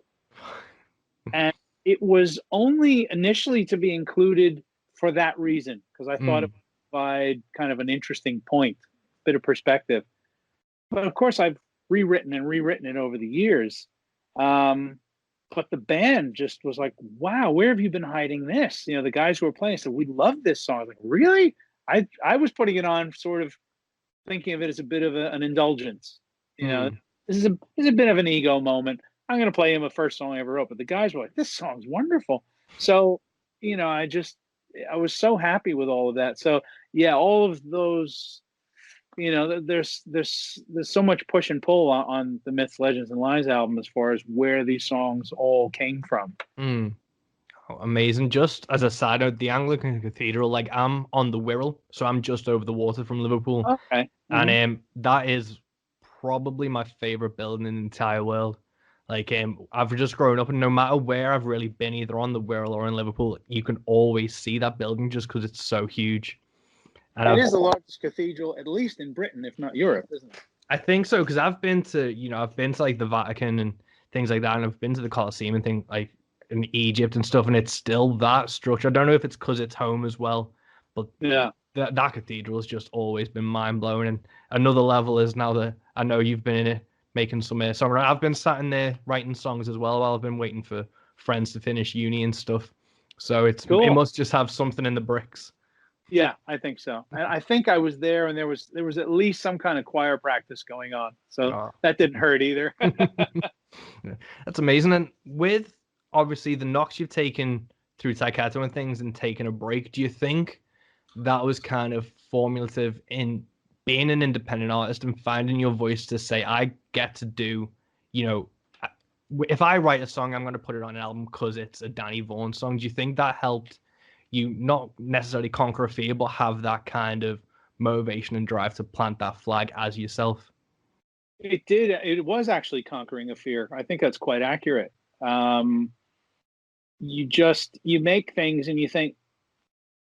D: and it was only initially to be included for that reason, because I thought it would provide kind of an interesting point, bit of perspective. But of course, I've rewritten it over the years. but the band just was like, wow, where have you been hiding this? You know, the guys who were playing said, we love this song. I was like, really? I was putting it on sort of thinking of it as a bit of an indulgence. You know, this is a bit of an ego moment. I'm going to play him a first song I ever wrote. But the guys were like, this song's wonderful. So, you know, I was so happy with all of that. So yeah, all of those, you know, there's so much push and pull on the Myths, Legends, and Lies album as far as where these songs all came from.
A: Oh, amazing. Just as a side note, the Anglican Cathedral, like I'm on the Wirral, so I'm just over the water from Liverpool.
D: Okay.
A: And that is probably my favorite building in the entire world. Like I've just grown up, and no matter where I've really been, either on the Wirral or in Liverpool, you can always see that building just because it's so huge. And
D: it is the largest cathedral, at least in Britain, if not Europe, isn't it?
A: I think so, because I've been to like the Vatican and things like that, and I've been to the Colosseum and things like in Egypt and stuff, and it's still that structure. I don't know if it's because it's home as well, but
D: yeah,
A: that cathedral has just always been mind blowing. And another level is now that I know you've been in it making some songwriting. I've been sat in there writing songs as well while I've been waiting for friends to finish uni and stuff. So it's cool. It must just have something in the bricks.
D: Yeah, I think so. I think I was there, and there was at least some kind of choir practice going on, so that didn't hurt either.
A: That's amazing. And with obviously the knocks you've taken through Tyketto and things, and taking a break, do you think that was kind of formulative in being an independent artist and finding your voice to say, I get to do, you know, if I write a song, I'm going to put it on an album because it's a Danny Vaughn song? Do you think that helped you not necessarily conquer a fear, but have that kind of motivation and drive to plant that flag as yourself?
D: It did. It was actually conquering a fear. I think that's quite accurate. You make things and you think,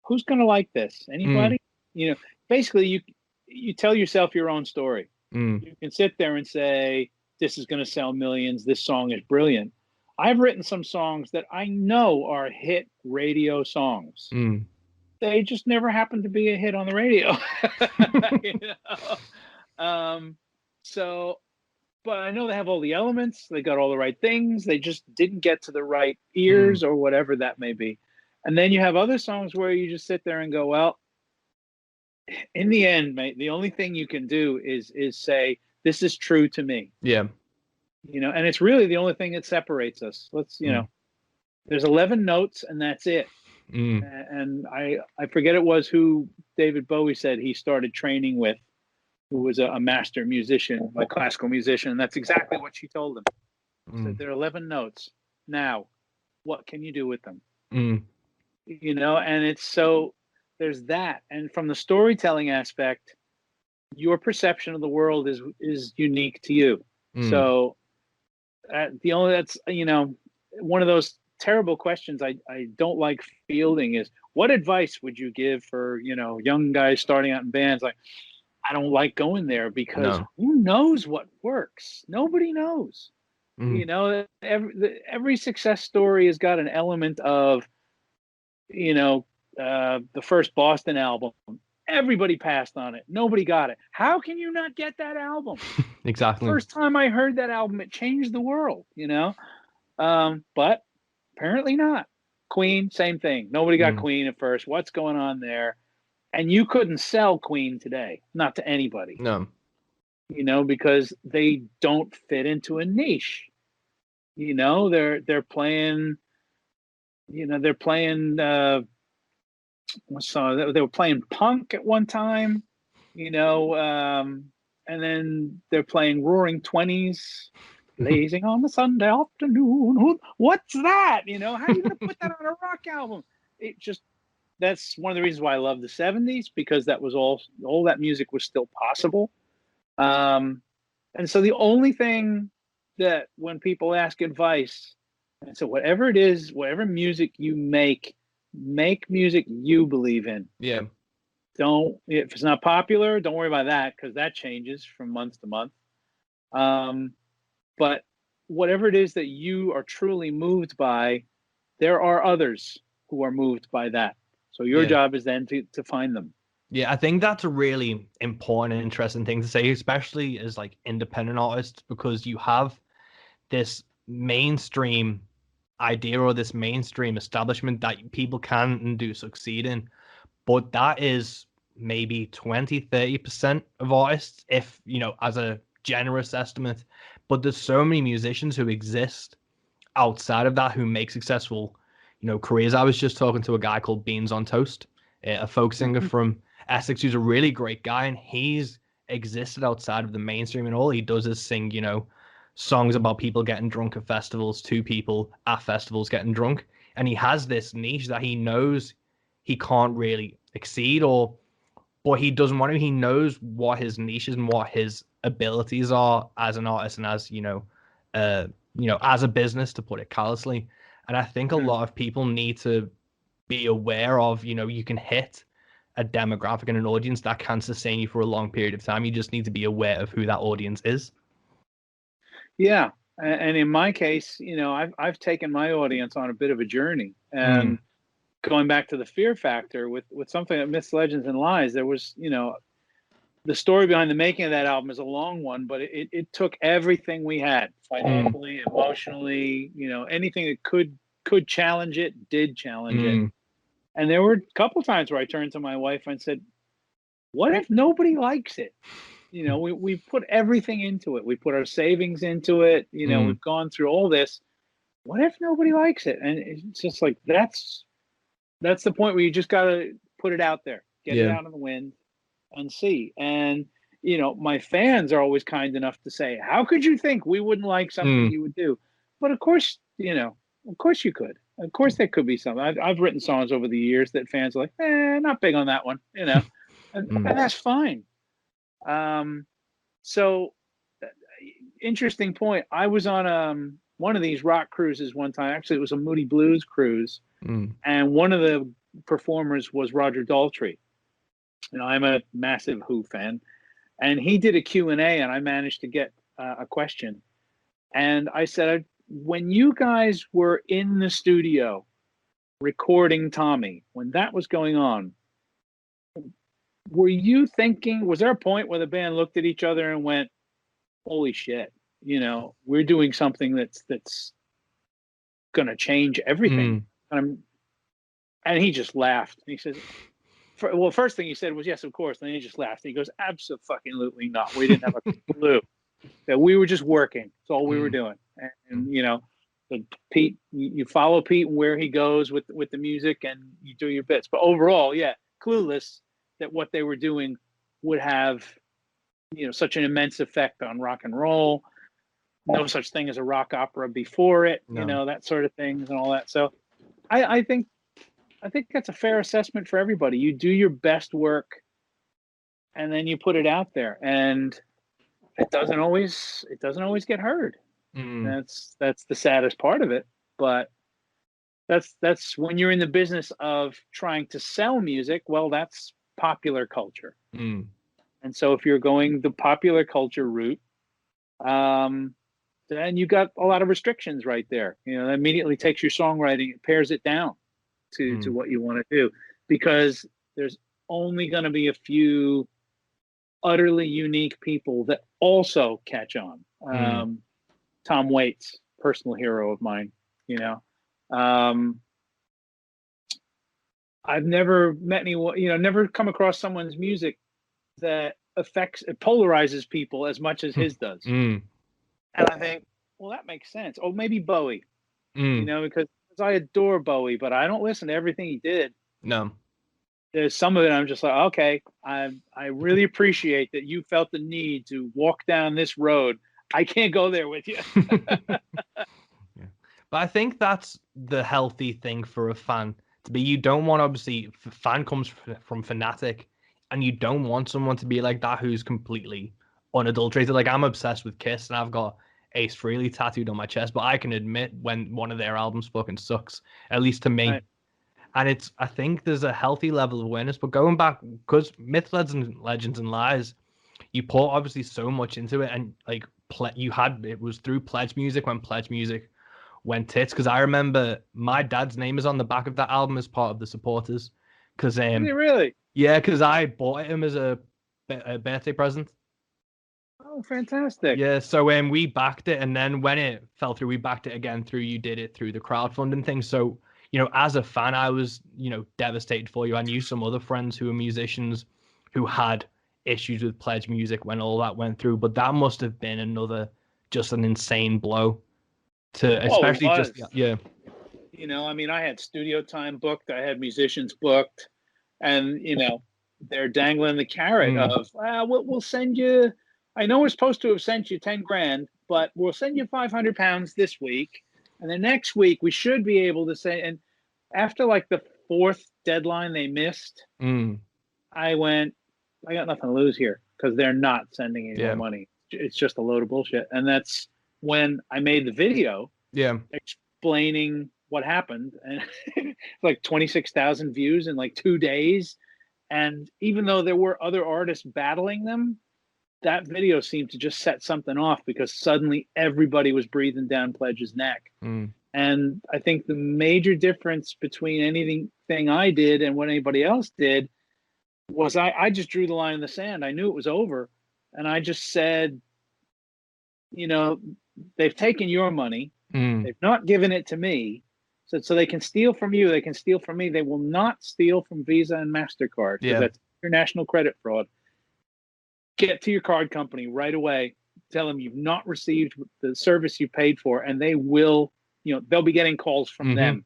D: who's going to like this? Anybody? You know, basically you tell yourself your own story. You can sit there and say, this is going to sell millions. This song is brilliant. I've written some songs that I know are hit radio songs. They just never happened to be a hit on the radio. You know? But I know they have all the elements. They got all the right things. They just didn't get to the right ears or whatever that may be. And then you have other songs where you just sit there and go, well, in the end, mate, the only thing you can do is say, this is true to me.
A: Yeah.
D: You know, and it's really the only thing that separates us. You know, there's 11 notes and that's it. And I forget it was who David Bowie said he started training with, who was a master musician, a classical musician. And that's exactly what she told him. Said, there are 11 notes. Now, what can you do with them? You know, and it's so there's that. And from the storytelling aspect, your perception of the world is unique to you. So that's, you know, one of those terrible questions I don't like fielding is, what advice would you give for, you know, young guys starting out in bands? Like, I don't like going there because who knows what works? Nobody knows. You know, every success story has got an element of, you know, the first Boston album. Everybody passed on it. Nobody got it. How can you not get that album?
A: Exactly.
D: First time I heard that album, it changed the world, you know? But apparently not. Queen, same thing. Nobody got Queen at first. What's going on there? And you couldn't sell Queen today. Not to anybody.
A: No.
D: You know, because they don't fit into a niche. You know, they're playing, you know, they were playing punk at one time, you know, and then they're playing Roaring Twenties, blazing on the Sunday afternoon. What's that? You know, how are you going to put that on a rock album? That's one of the reasons why I love the 70s, because that was all that music was still possible. And so the only thing that when people ask advice, and so whatever it is, whatever music you make music you believe in.
A: Yeah.
D: If it's not popular, don't worry about that, because that changes from month to month. But whatever it is that you are truly moved by, there are others who are moved by that. So your job is then to find them.
A: Yeah, I think that's a really important and interesting thing to say, especially as like independent artists, because you have this mainstream idea or this mainstream establishment that people can and do succeed in. But that is maybe 20-30% of artists, if, you know, as a generous estimate. But there's so many musicians who exist outside of that who make successful, you know, careers. I was just talking to a guy called Beans on Toast, a folk singer from Essex, who's a really great guy, and he's existed outside of the mainstream, and all he does is sing, you know, songs about people getting drunk at festivals, to people at festivals getting drunk. And he has this niche that he knows he can't really exceed, or but he doesn't want to. He knows what his niche is and what his abilities are as an artist and as, you know, as a business, to put it callously. And I think a lot of people need to be aware of, you know, you can hit a demographic and an audience that can sustain you for a long period of time. You just need to be aware of who that audience is.
D: Yeah. And in my case, you know, I've taken my audience on a bit of a journey, and going back to the fear factor with something like Myths, Legends, and Lies, there was, you know, the story behind the making of that album is a long one, but it took everything we had, financially, emotionally, you know, anything that could challenge it, did challenge it. And there were a couple times where I turned to my wife and said, what if nobody likes it? You know, we put everything into it. We put our savings into it. You know, we've gone through all this. What if nobody likes it? And it's just like, that's the point where you just got to put it out there, get it out in the wind and see. And, you know, my fans are always kind enough to say, how could you think we wouldn't like something you would do? But of course, you know, of course you could. Of course there could be something. I've written songs over the years that fans are like, not big on that one, you know, and that's fine. So interesting point. I was on one of these rock cruises one time. Actually, it was a Moody Blues cruise. And one of the performers was Roger Daltrey. You know, I'm a massive Who fan, and he did a Q&A, and I managed to get a question. And I said, when you guys were in the studio recording Tommy, when that was going on, were you thinking, was there a point where the band looked at each other and went, holy shit, you know, we're doing something that's going to change everything? And he just laughed. He says, well, first thing he said was, yes, of course. And then he just laughed. And he goes, absolutely not. We didn't have a clue. That we were just working. That's all we were doing. And you know, Pete, you follow Pete and where he goes with the music, and you do your bits. But overall, yeah, clueless that what they were doing would have, you know, such an immense effect on rock and roll. No such thing as a rock opera before it, you know, that sort of things and all that. So I think that's a fair assessment for everybody. You do your best work, and then you put it out there, and it doesn't always get heard. That's the saddest part of it. But that's when you're in the business of trying to sell music. Well, that's popular culture. And so if you're going the popular culture route, then you got a lot of restrictions right there. You know, that immediately takes your songwriting, it pares it down to what you want to do, because there's only going to be a few utterly unique people that also catch on. Tom Waits, personal hero of mine, you know. I've never met anyone, you know, never come across someone's music that it polarizes people as much as his does. And I think, well, that makes sense. Oh, maybe Bowie, you know, because I adore Bowie, but I don't listen to everything he did.
A: No.
D: There's some of it I'm just like, okay, I really appreciate that you felt the need to walk down this road. I can't go there with you.
A: But I think that's the healthy thing for a fan to be. You don't want, obviously, fan comes from fanatic, and you don't want someone to be like that who's completely unadulterated. Like, I'm obsessed with Kiss, and I've got Ace Frehley tattooed on my chest, but I can admit when one of their albums fucking sucks, at least to me. Right. And I think there's a healthy level of awareness. But going back, because Myths, Legends, and Lies, you put obviously so much into it, and like it was through Pledge Music when Pledge Music went tits. Because I remember my dad's name is on the back of that album as part of the supporters. Because
D: really?
A: Yeah, because I bought him as a birthday present.
D: Oh Oh, fantastic.
A: Yeah, so we backed it, and then when it fell through, we backed it again through, you did it through the crowdfunding thing. So, as a fan, I was, devastated for you. I knew some other friends who were musicians who had issues with Pledge Music when all that went through, but that must have been just an insane blow to, especially yeah.
D: I had studio time booked, I had musicians booked, and, they're dangling the carrot of, we'll send you, I know we're supposed to have sent you 10 grand, but we'll send you 500 pounds this week. And the next week we should be able to say, and after like the 4th deadline they missed, I went, I got nothing to lose here, because they're not sending any more money. It's just a load of bullshit. And that's when I made the video explaining what happened. And like 26,000 views in like 2 days. And even though there were other artists battling them, that video seemed to just set something off, because suddenly everybody was breathing down Pledge's neck. And I think the major difference between anything I did and what anybody else did was I just drew the line in the sand. I knew it was over. And I just said, they've taken your money. They've not given it to me. So they can steal from you. They can steal from me. They will not steal from Visa and MasterCard. Yeah. That's international credit fraud. Get to your card company right away. Tell them you've not received the service you paid for, and they will, they'll be getting calls from them.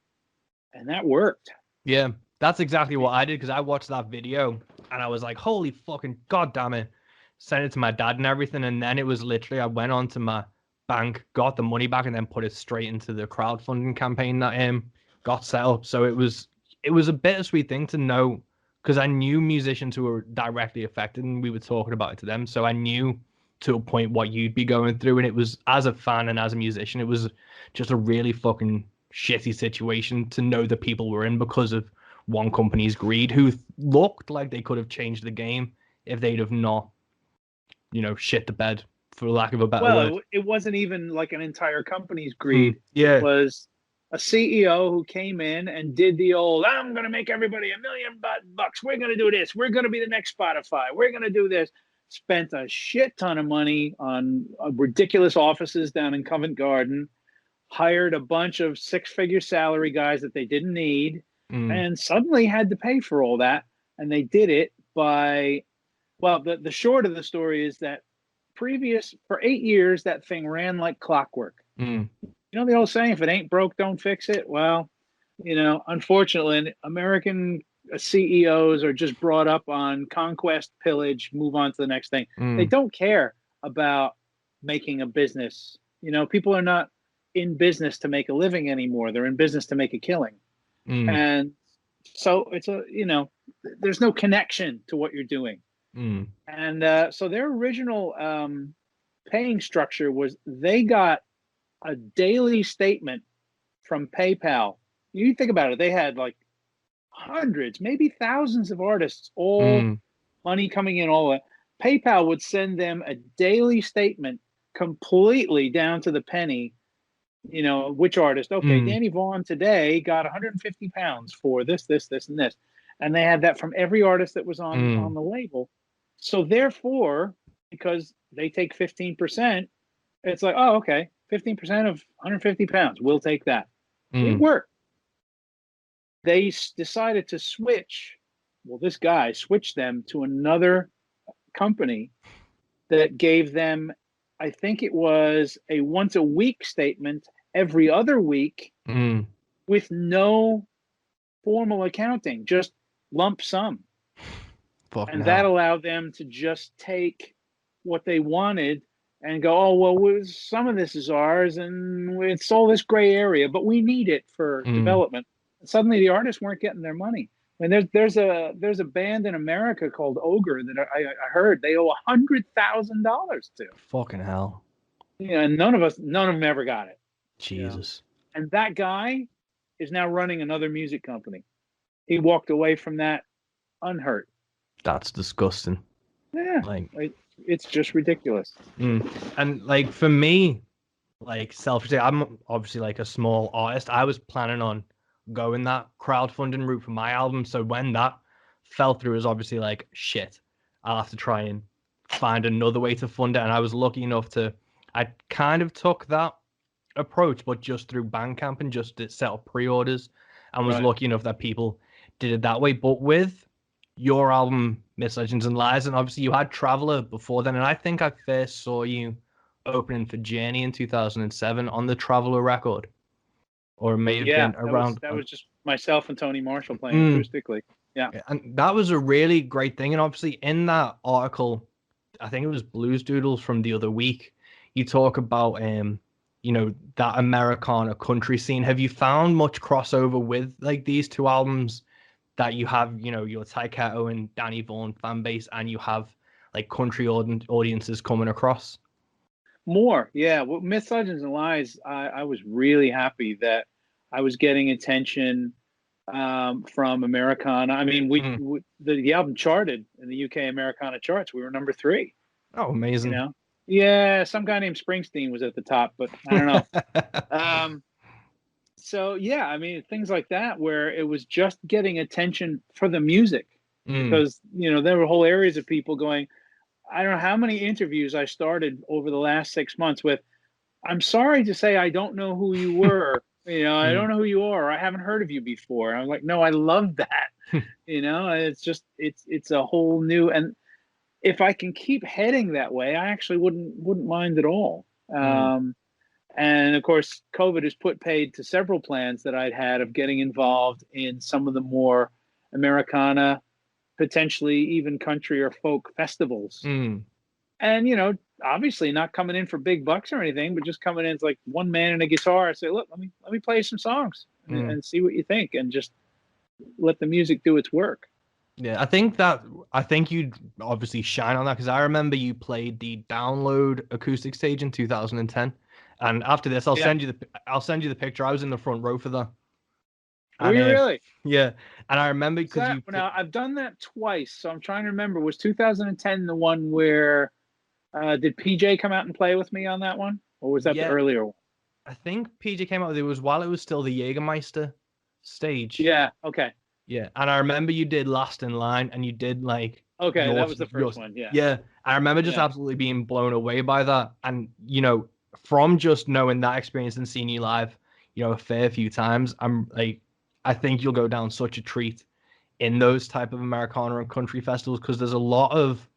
D: And that worked.
A: Yeah, that's exactly what I did, because I watched that video and I was like, holy fucking goddamn it. Sent it to my dad and everything. And then it was literally, I went onto my bank, got the money back, and then put it straight into the crowdfunding campaign that got set up. So it was a bittersweet thing to know, because I knew musicians who were directly affected, and we were talking about it to them. So I knew to a point what you'd be going through, and it was, as a fan and as a musician, it was just a really fucking shitty situation to know that people were in because of one company's greed, who looked like they could have changed the game if they'd have not, shit the bed, for lack of a better word.
D: Well, it wasn't even like an entire company's greed.
A: Yeah.
D: It was a CEO who came in and did the old, I'm going to make everybody $1 million bucks. We're going to do this. We're going to be the next Spotify. We're going to do this. Spent a shit ton of money on ridiculous offices down in Covent Garden, hired a bunch of 6-figure salary guys that they didn't need, and suddenly had to pay for all that. And they did it by, the short of the story is that for 8 years, that thing ran like clockwork. The old saying, if it ain't broke, don't fix it. Well, unfortunately, American CEOs are just brought up on conquest, pillage, move on to the next thing. They don't care about making a business. People are not in business to make a living anymore. They're in business to make a killing. And so it's there's no connection to what you're doing. And so their original paying structure was, they got a daily statement from PayPal. You think about it, they had like hundreds, maybe thousands of artists, all money coming in, all that. PayPal would send them a daily statement completely down to the penny, which artist. Okay, Danny Vaughn today got 150 pounds for this, and this. And they had that from every artist that was on the label. So therefore, because they take 15%, it's like, oh, okay, 15% of 150 pounds, we'll take that. It worked. They decided to switch. Well, this guy switched them to another company that gave them, I think it was a once a week statement every other week with no formal accounting, just lump sum. And that allowed them to just take what they wanted and go, oh, well, some of this is ours and it's all this gray area, but we need it for development. And suddenly the artists weren't getting their money. I mean, there's a band in America called Ogre that I heard they owe $100,000 to.
A: Fucking hell.
D: And none of them ever got it.
A: Jesus.
D: And that guy is now running another music company. He walked away from that unhurt.
A: That's disgusting.
D: Yeah, it's just ridiculous.
A: And like for me, like selfishly, I'm obviously like a small artist. I was planning on going that crowdfunding route for my album. So when that fell through, it was obviously like, shit, I'll have to try and find another way to fund it. And I was lucky enough I kind of took that approach, but just through Bandcamp and just to set up pre-orders, and was lucky enough that people did it that way. But with your album, Myths, Legends, and Lies, and obviously you had Traveler before then, and I think I first saw you opening for Journey in 2007 on the Traveler record, or it may have been around.
D: That was just myself and Tony Marshall playing acoustically. Yeah,
A: and that was a really great thing. And obviously in that article, I think it was Blues Doodles from the other week, you talk about that Americana country scene. Have you found much crossover with like these two albums, that you have, your Tyketto and Danny Vaughn fan base, and you have like country audiences coming across?
D: More, yeah. Well, Myths, Legends, and Lies, I was really happy that I was getting attention from Americana. I mean, the album charted in the UK Americana charts. We were number 3.
A: Oh, amazing.
D: Yeah, some guy named Springsteen was at the top, but I don't know. So yeah, I mean, things like that where it was just getting attention for the music, because there were whole areas of people going, I don't know how many interviews I started over the last 6 months with, I'm sorry to say I don't know who you were. I don't know who you are. I haven't heard of you before. And I'm like, no, I love that. It's just, it's a whole new, and if I can keep heading that way, I actually wouldn't mind at all. And of course, COVID has put paid to several plans that I'd had of getting involved in some of the more Americana, potentially even country or folk festivals. And, obviously not coming in for big bucks or anything, but just coming in as like one man and a guitar and say, look, let me play you some songs and see what you think, and just let the music do its work.
A: Yeah, I think you'd obviously shine on that, because I remember you played the Download acoustic stage in 2010. And after this, I'll send you the picture. I was in the front row for that.
D: Were you really?
A: Yeah, and I remember because
D: now I've done that twice, so I'm trying to remember. Was 2010 the one where did PJ come out and play with me on that one, or was that the earlier one?
A: I think PJ came out. It was while it was still the Jägermeister stage.
D: Yeah. Okay.
A: Yeah, and I remember you did Last in Line, and you did like.
D: Okay, that was the first one. Yeah.
A: Yeah, I remember just absolutely being blown away by that, and from just knowing that experience and seeing you live, a fair few times, I think you'll go down such a treat in those type of Americana and country festivals, because there's a lot of,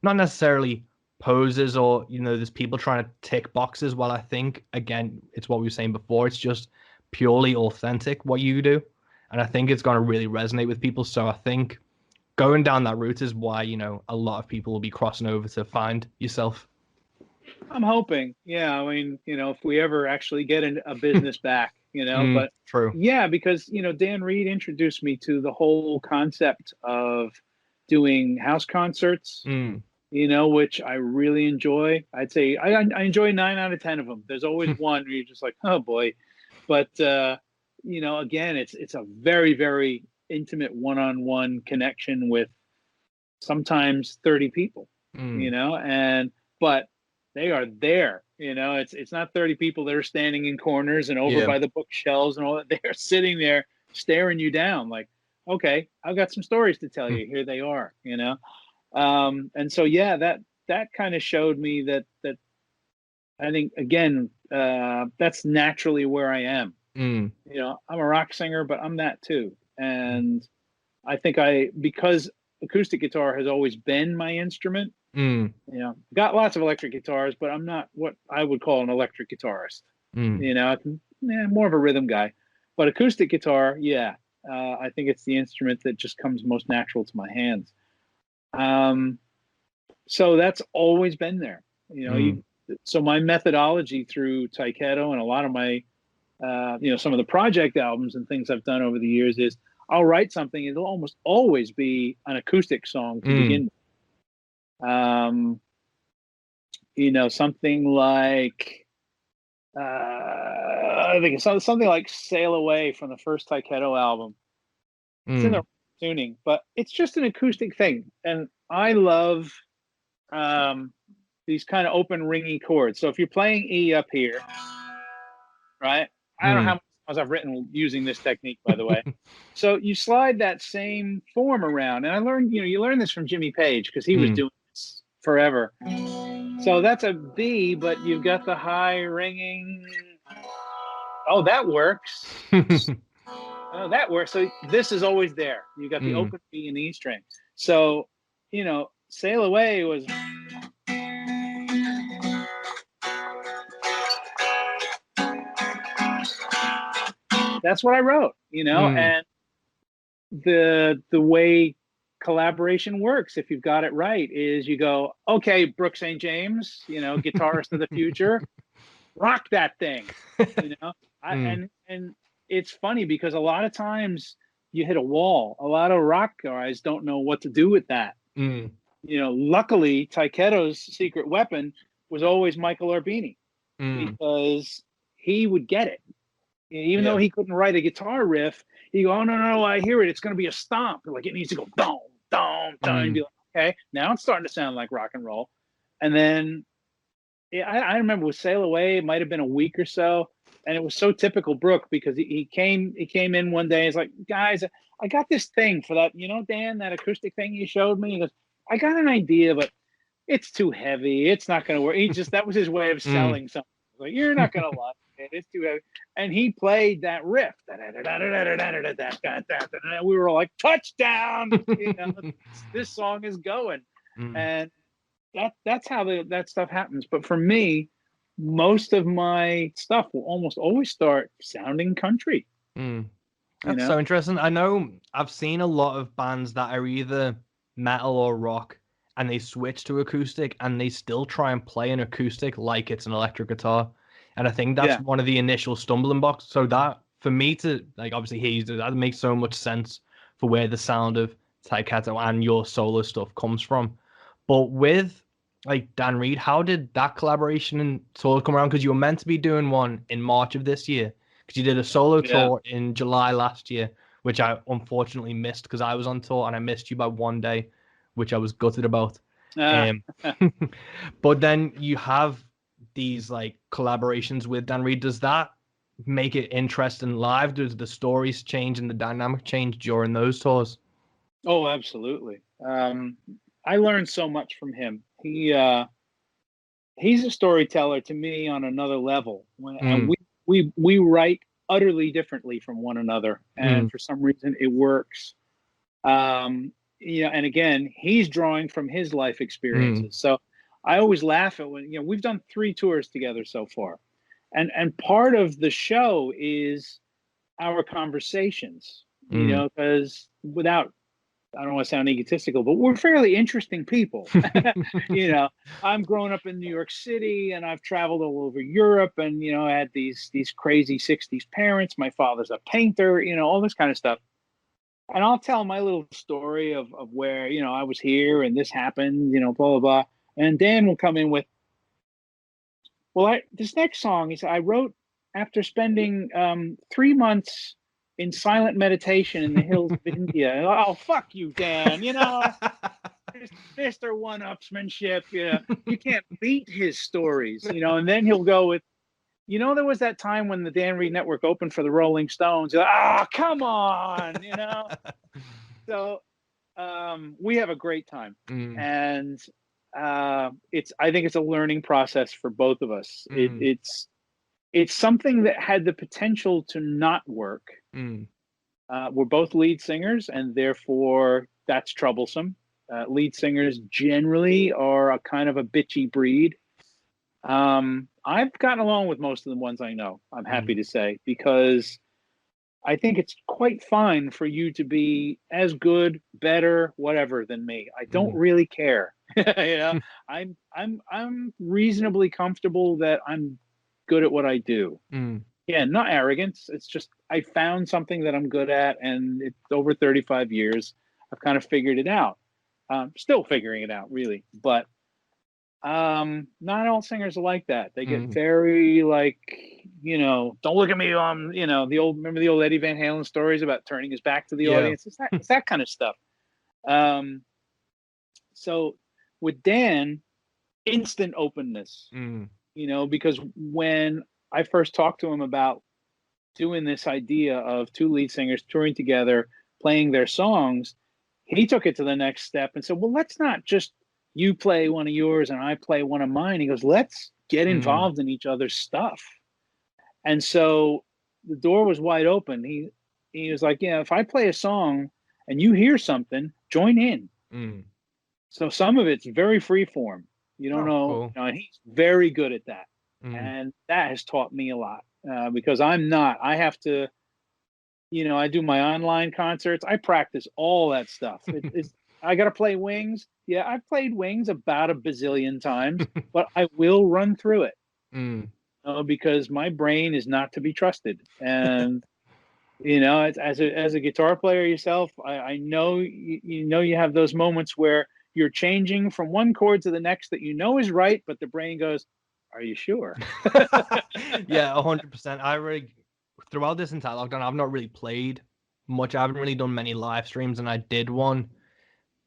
A: not necessarily poses or, there's people trying to tick boxes, while I think, again, it's what we were saying before, it's just purely authentic what you do. And I think it's going to really resonate with people. So I think going down that route is why, a lot of people will be crossing over to find yourself.
D: I'm hoping. Yeah. I mean, if we ever actually get a business back, but
A: true.
D: Yeah, because, Dan Reed introduced me to the whole concept of doing house concerts, which I really enjoy. I'd say I enjoy 9 out of 10 of them. There's always one where you're just like, oh boy. But, again, it's a very, very intimate one-on-one connection with sometimes 30 people, but they are there, it's not 30 people that are standing in corners and over by the bookshelves and all that. They're sitting there staring you down like, okay, I've got some stories to tell you. Here they are, and so, yeah, that kind of showed me that I think, again, that's naturally where I am. I'm a rock singer, but I'm that too. And I think because acoustic guitar has always been my instrument, got lots of electric guitars, but I'm not what I would call an electric guitarist. More of a rhythm guy, but acoustic guitar, I think it's the instrument that just comes most natural to my hands. So that's always been there, so my methodology through Tyketto and a lot of my some of the project albums and things I've done over the years is I'll write something, it'll almost always be an acoustic song to begin with. Something like I think it's something like Sail Away from the first Tyketto album. It's in the tuning, but it's just an acoustic thing. And I love these kind of open ringy chords. So if you're playing E up here, right? I don't know how many songs I've written using this technique, by the way. So you slide that same form around. And I learned, you learn this from Jimmy Page, because he was doing this forever. So that's a B, but you've got the high ringing. Oh, that works. Oh, that works. So this is always there. You got the open B and E string. So, you know, Sail Away was. That's what I wrote, you know, and the way collaboration works, if you've got it right, is you go, okay, Brooke St. James, you know, guitarist of the future, rock that thing, you know. And it's funny because a lot of times you hit a wall. A lot of rock guys don't know what to do with that. You know, luckily Tyketto's secret weapon was always Michael Orbini, because he would get it. Even though he couldn't write a guitar riff, he'd go, oh, no, I hear it. It's going to be a stomp. Like, it needs to go, dum, dum, dum. And be like, okay, now it's starting to sound like rock and roll. And then I remember with Sail Away, it might have been a week or so. And it was so typical Brooke, because he came in one day. He's like, guys, I got this thing for that, you know, Dan, that acoustic thing you showed me. He goes, I got an idea, but it's too heavy. It's not going to work. That was his way of selling something. Like, you're not going to like it. It's too heavy. And he played that riff. We were all like, touchdown. You know, this song is going. And that's how that stuff happens. But for me, most of my stuff will almost always start sounding country.
A: That's so interesting. I know I've seen a lot of bands that are either metal or rock, and they switch to acoustic, and they still try and play an acoustic like it's an electric guitar. And I think that's one of the initial stumbling blocks. So that, for me to, like, obviously hear you do that, makes so much sense for where the sound of Tyketto and your solo stuff comes from. But with, like, Dan Reed, how did that collaboration and tour come around? Because you were meant to be doing one in March of this year, because you did a solo tour in July last year, which I unfortunately missed because I was on tour, and I missed you by one day, which I was gutted about. But then you have these, like, collaborations with Dan Reed. Does that make it interesting live? Does the stories change and the dynamic change during those tours?
D: Oh, absolutely. I learned so much from him. He's a storyteller to me on another level. And we write utterly differently from one another, and for some reason it works. You know, and again, he's drawing from his life experiences. So I always laugh at when, you know, we've done 3 tours together so far, and part of the show is our conversations, you know, because I don't want to sound egotistical, but we're fairly interesting people. You know, I'm growing up in New York City, and I've traveled all over Europe, and, you know, I had these crazy 60s parents. My father's a painter, you know, all this kind of stuff. And I'll tell my little story of where, you know, I was here and this happened, you know, blah, blah, blah. And Dan will come in with, well, this next song, he said, I wrote after spending 3 months in silent meditation in the hills of India. And, oh, fuck you, Dan. You know, Mr. One-upsmanship. You know, you can't beat his stories, you know. And then he'll go with, you know, there was that time when the Dan Reed Network opened for the Rolling Stones. You're like, oh, come on, you know. So we have a great time. And I think it's a learning process for both of us. It's something that had the potential to not work. We're both lead singers, and therefore that's troublesome. Lead singers generally are a kind of a bitchy breed. I've gotten along with most of the ones I know, I'm happy to say, because I think it's quite fine for you to be as good, better, whatever than me. I don't really care. You know, I'm reasonably comfortable that I'm good at what I do. Yeah, not arrogance. It's just I found something that I'm good at, and it's over 35 years. I've kind of figured it out. Still figuring it out, really. But not all singers are like that. They get very, like, you know, don't look at me. You know, remember the old Eddie Van Halen stories about turning his back to the audience? It's that kind of stuff. So with Dan, instant openness. You know, because when I first talked to him about doing this idea of 2 lead singers touring together, playing their songs, he took it to the next step and said, well, let's not just you play one of yours and I play one of mine. He goes, let's get involved in each other's stuff. And so the door was wide open. He was like, yeah, if I play a song and you hear something, join in. So some of it's very free form. You don't know,
A: cool.
D: and he's very good at that. And that has taught me a lot because I have to, I do my online concerts. I practice all that stuff. I got to play Wings. Yeah, I've played Wings about a bazillion times, but I will run through it because my brain is not to be trusted. And, as a guitar player yourself, I know, you have those moments where you're changing from one chord to the next that is right, but the brain goes, are you sure?
A: Yeah, 100%. Throughout this entire lockdown, I've not really played much. I haven't really done many live streams, and I did one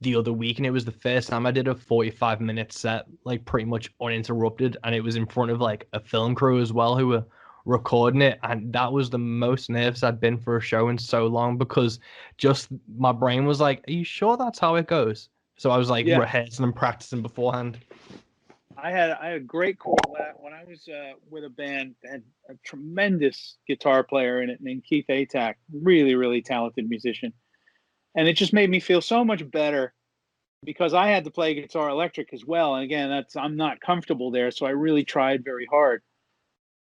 A: the other week, and it was the first time I did a 45-minute set, like pretty much uninterrupted, and it was in front of like a film crew as well who were recording it, and that was the most nervous I'd been for a show in so long, because just my brain was like, are you sure that's how it goes? So I was like rehearsing and practicing beforehand.
D: I had a great call when I was with a band that had a tremendous guitar player in it named Keith Atack, really, really talented musician. And it just made me feel so much better because I had to play guitar electric as well. And again, I'm not comfortable there. So I really tried very hard.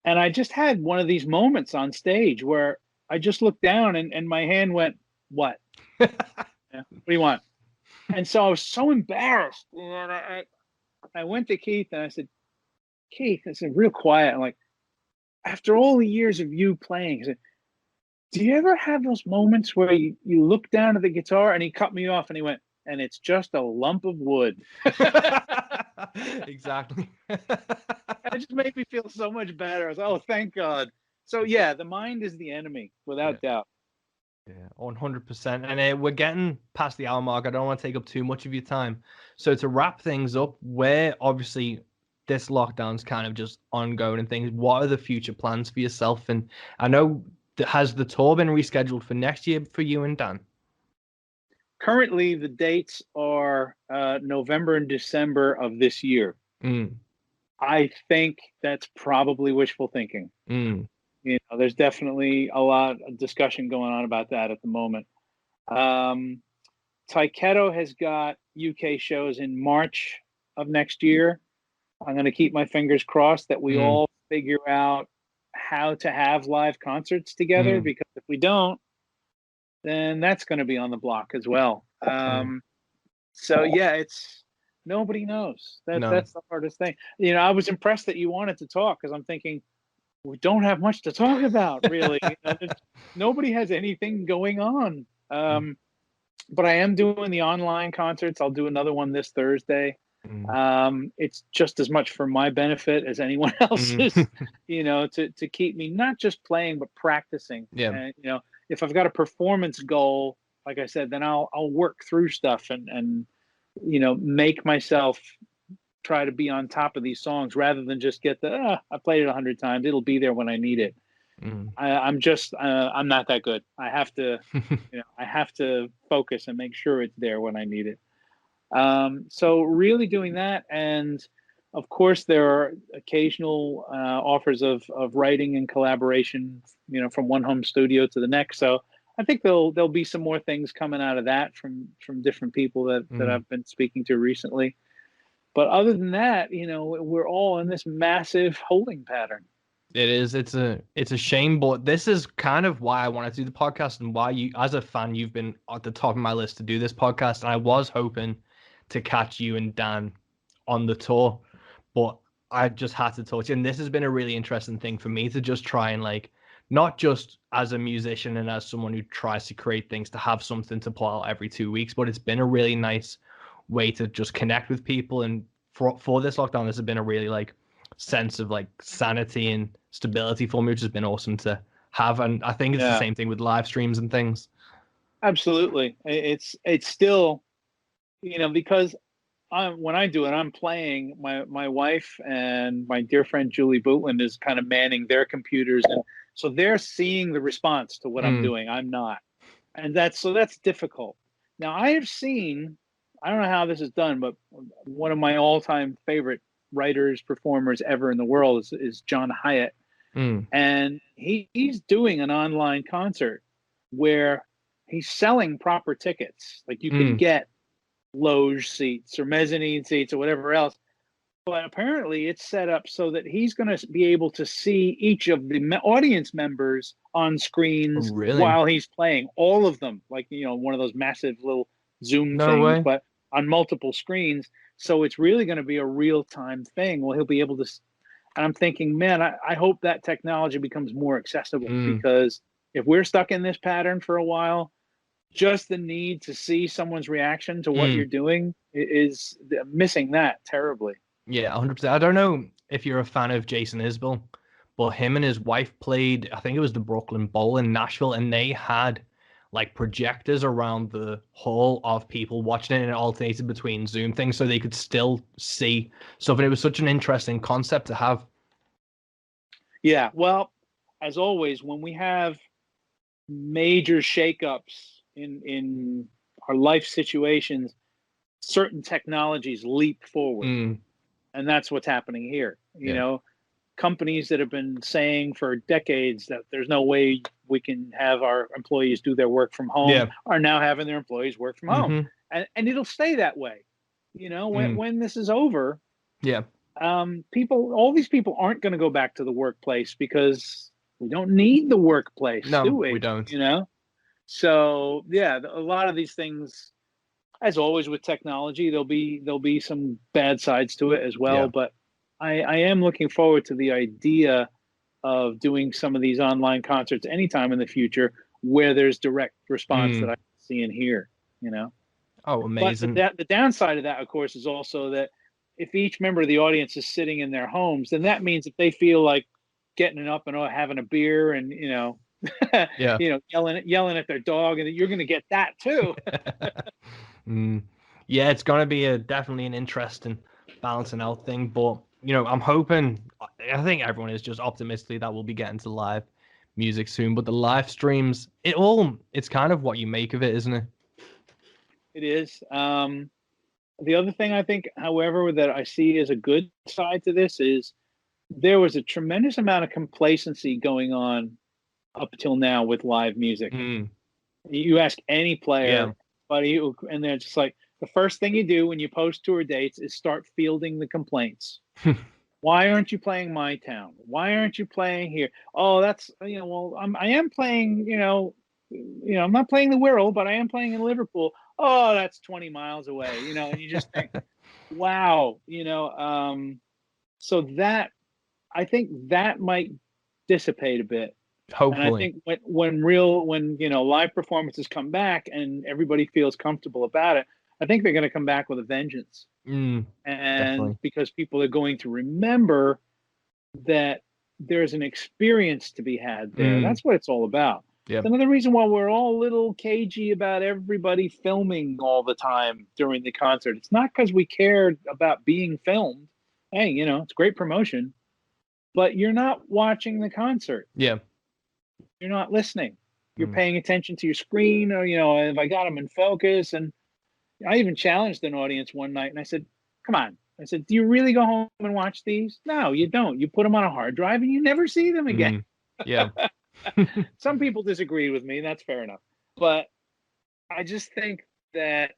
D: And I just had one of these moments on stage where I just looked down and my hand went, what? What do you want? And so I was so embarrassed. And I went to Keith and I said, Keith, I said, real quiet. I'm like, after all the years of you playing, I said, do you ever have those moments where you look down at the guitar? And he cut me off and he went, and it's just a lump of wood.
A: Exactly.
D: It just made me feel so much better. I was like, oh, thank God. So yeah, the mind is the enemy, without doubt.
A: Yeah, 100%. And we're getting past the hour mark. I don't want to take up too much of your time. So to wrap things up, where obviously this lockdown's kind of just ongoing and things, what are the future plans for yourself? And I know, has the tour been rescheduled for next year for you and Dan?
D: Currently, the dates are November and December of this year. I think that's probably wishful thinking. There's definitely a lot of discussion going on about that at the moment. Tyketto has got UK shows in March of next year. I'm going to keep my fingers crossed that we all figure out how to have live concerts together, because if we don't, then that's going to be on the block as well. So yeah, nobody knows. That's the hardest thing. I was impressed that you wanted to talk, because I'm thinking, we don't have much to talk about, really. Nobody has anything going on. But I am doing the online concerts. I'll do another one this Thursday. It's just as much for my benefit as anyone else's, to keep me not just playing, but practicing. And, if I've got a performance goal, like I said, then I'll work through stuff and make myself try to be on top of these songs rather than just get I played it 100 times. It'll be there when I need it. I'm not that good. I have to, I have to focus and make sure it's there when I need it. So really doing that. And of course there are occasional offers of writing and collaboration, from one home studio to the next. So I think there'll be some more things coming out of that from different people that I've been speaking to recently. But other than that, we're all in this massive holding pattern.
A: It is. It's a shame, but this is kind of why I wanted to do the podcast, and why you, as a fan, you've been at the top of my list to do this podcast. And I was hoping to catch you and Dan on the tour, but I just had to talk to you. And this has been a really interesting thing for me to just try and not just as a musician and as someone who tries to create things, to have something to pull out every 2 weeks, but it's been a really nice way to just connect with people. And for this lockdown, this has been a really sense of sanity and stability for me, which has been awesome to have. And I think it's the same thing with live streams and things.
D: Absolutely. It's still, because when I do it, I'm playing. My wife and my dear friend Julie Bootland is kind of manning their computers, and so they're seeing the response to what I'm doing. I'm not, and that's difficult. Now I have seen I don't know how this is done, but one of my all-time favorite writers, performers ever in the world is John Hyatt. And he's doing an online concert where he's selling proper tickets. Like you can get loge seats or mezzanine seats or whatever else. But apparently it's set up so that he's going to be able to see each of the audience members on screens while he's playing, all of them, like, you know, one of those massive little Zoom things, but on multiple screens. So it's really going to be a real-time thing. Well, he'll be able to, and I'm thinking, man, I hope that technology becomes more accessible, because if we're stuck in this pattern for a while, just the need to see someone's reaction to what you're doing is missing that terribly.
A: Yeah, 100%. I don't know if you're a fan of Jason Isbell, but him and his wife played, I think it was the Brooklyn Bowl in Nashville, and they had like projectors around the hall of people watching it, and it alternated between Zoom things so they could still see stuff. And it was such an interesting concept to have.
D: Yeah, well, as always, when we have major shakeups in our life situations, certain technologies leap forward. And that's what's happening here. You know, companies that have been saying for decades that there's no way we can have our employees do their work from home are now having their employees work from home. And it'll stay that way. You know, when this is over, all these people aren't going to go back to the workplace because we don't need the workplace, do we?
A: We don't.
D: You know? So, yeah, a lot of these things, as always with technology, there'll be some bad sides to it as well. But I am looking forward to the idea of doing some of these online concerts anytime in the future where there's direct response that I see and hear, you know?
A: Oh, amazing.
D: But the downside of that, of course, is also that if each member of the audience is sitting in their homes, then that means if they feel like getting up and having a beer and, you know, you know, yelling at their dog, and you're going to get that too.
A: Yeah, it's going to be definitely an interesting balancing out thing. But, you know, I'm hoping, I think everyone is just optimistic that we'll be getting to live music soon. But the live streams, it's kind of what you make of it, isn't it?
D: It is. The other thing I think, however, that I see as a good side to this is there was a tremendous amount of complacency going on up till now with live music. You ask any player, and they're just like, the first thing you do when you post tour dates is start fielding the complaints. Why aren't you playing my town? Why aren't you playing here? Oh, that's, you know, well, I am playing, you know, I'm not playing the Wirral, but I am playing in Liverpool. Oh, that's 20 miles away, you know, and you just think, wow, you know, so that, I think that might dissipate a bit.
A: Hopefully.
D: And I think when you know, live performances come back and everybody feels comfortable about it, I think they're going to come back with a vengeance. And definitely. Because people are going to remember that there's an experience to be had there. That's what it's all about. It's another reason why we're all a little cagey about everybody filming all the time during the concert. It's not because we cared about being filmed. Hey, you know, it's great promotion, but you're not watching the concert. You're not listening. You're paying attention to your screen, or, you know, if I got them in focus. And I even challenged an audience one night and I said, come on. I said, do you really go home and watch these? No, you don't. You put them on a hard drive and you never see them again. Some people disagreed with me. That's fair enough. But I just think that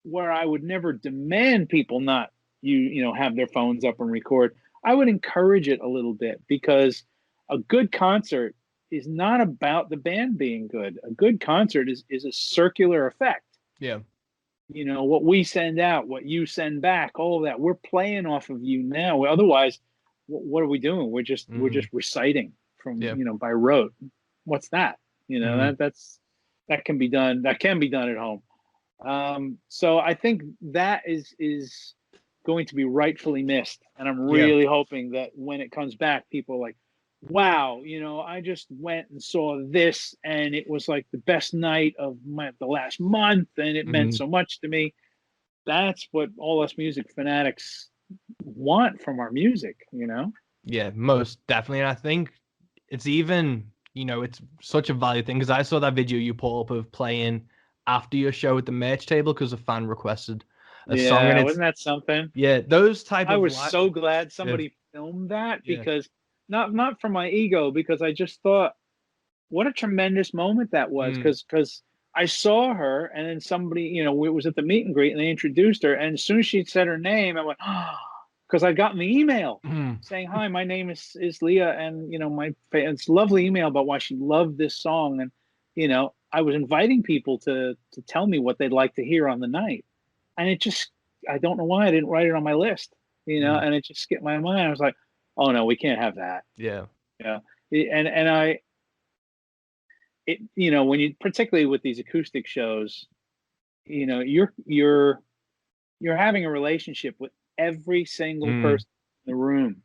D: where I would never demand people not, you know, have their phones up and record, I would encourage it a little bit, because a good concert is not about the band being good. A good concert is a circular effect. You know, what we send out, what you send back, all of that, we're playing off of you now. Otherwise, what are we doing? We're just reciting from, you know, by rote. What's that? You know, that can be done. That can be done at home. So I think that is going to be rightfully missed. And I'm really hoping that when it comes back, people are like, wow, you know, I just went and saw this and it was like the best night of the last month, and it meant so much to me. That's what all us music fanatics want from our music, you know? Yeah,
A: most definitely. And I think it's even, you know, it's such a value thing, because I saw that video you put up of playing after your show at the merch table because a fan requested a song, and
D: wasn't that something?
A: Yeah, those type
D: I
A: of
D: was so glad somebody filmed that, because not for my ego, because I just thought, what a tremendous moment that was, because I saw her, and then somebody, it was at the meet and greet, and they introduced her, and as soon as she said her name, I went, oh, because I'd gotten the email saying, hi, my name is Leah, and it's a lovely email about why she loved this song, and I was inviting people to tell me what they'd like to hear on the night, and it just, I don't know why I didn't write it on my list, and it just skipped my mind. I was like, oh no, we can't have that.
A: Yeah.
D: And when you, particularly with these acoustic shows, you're having a relationship with every single person in the room.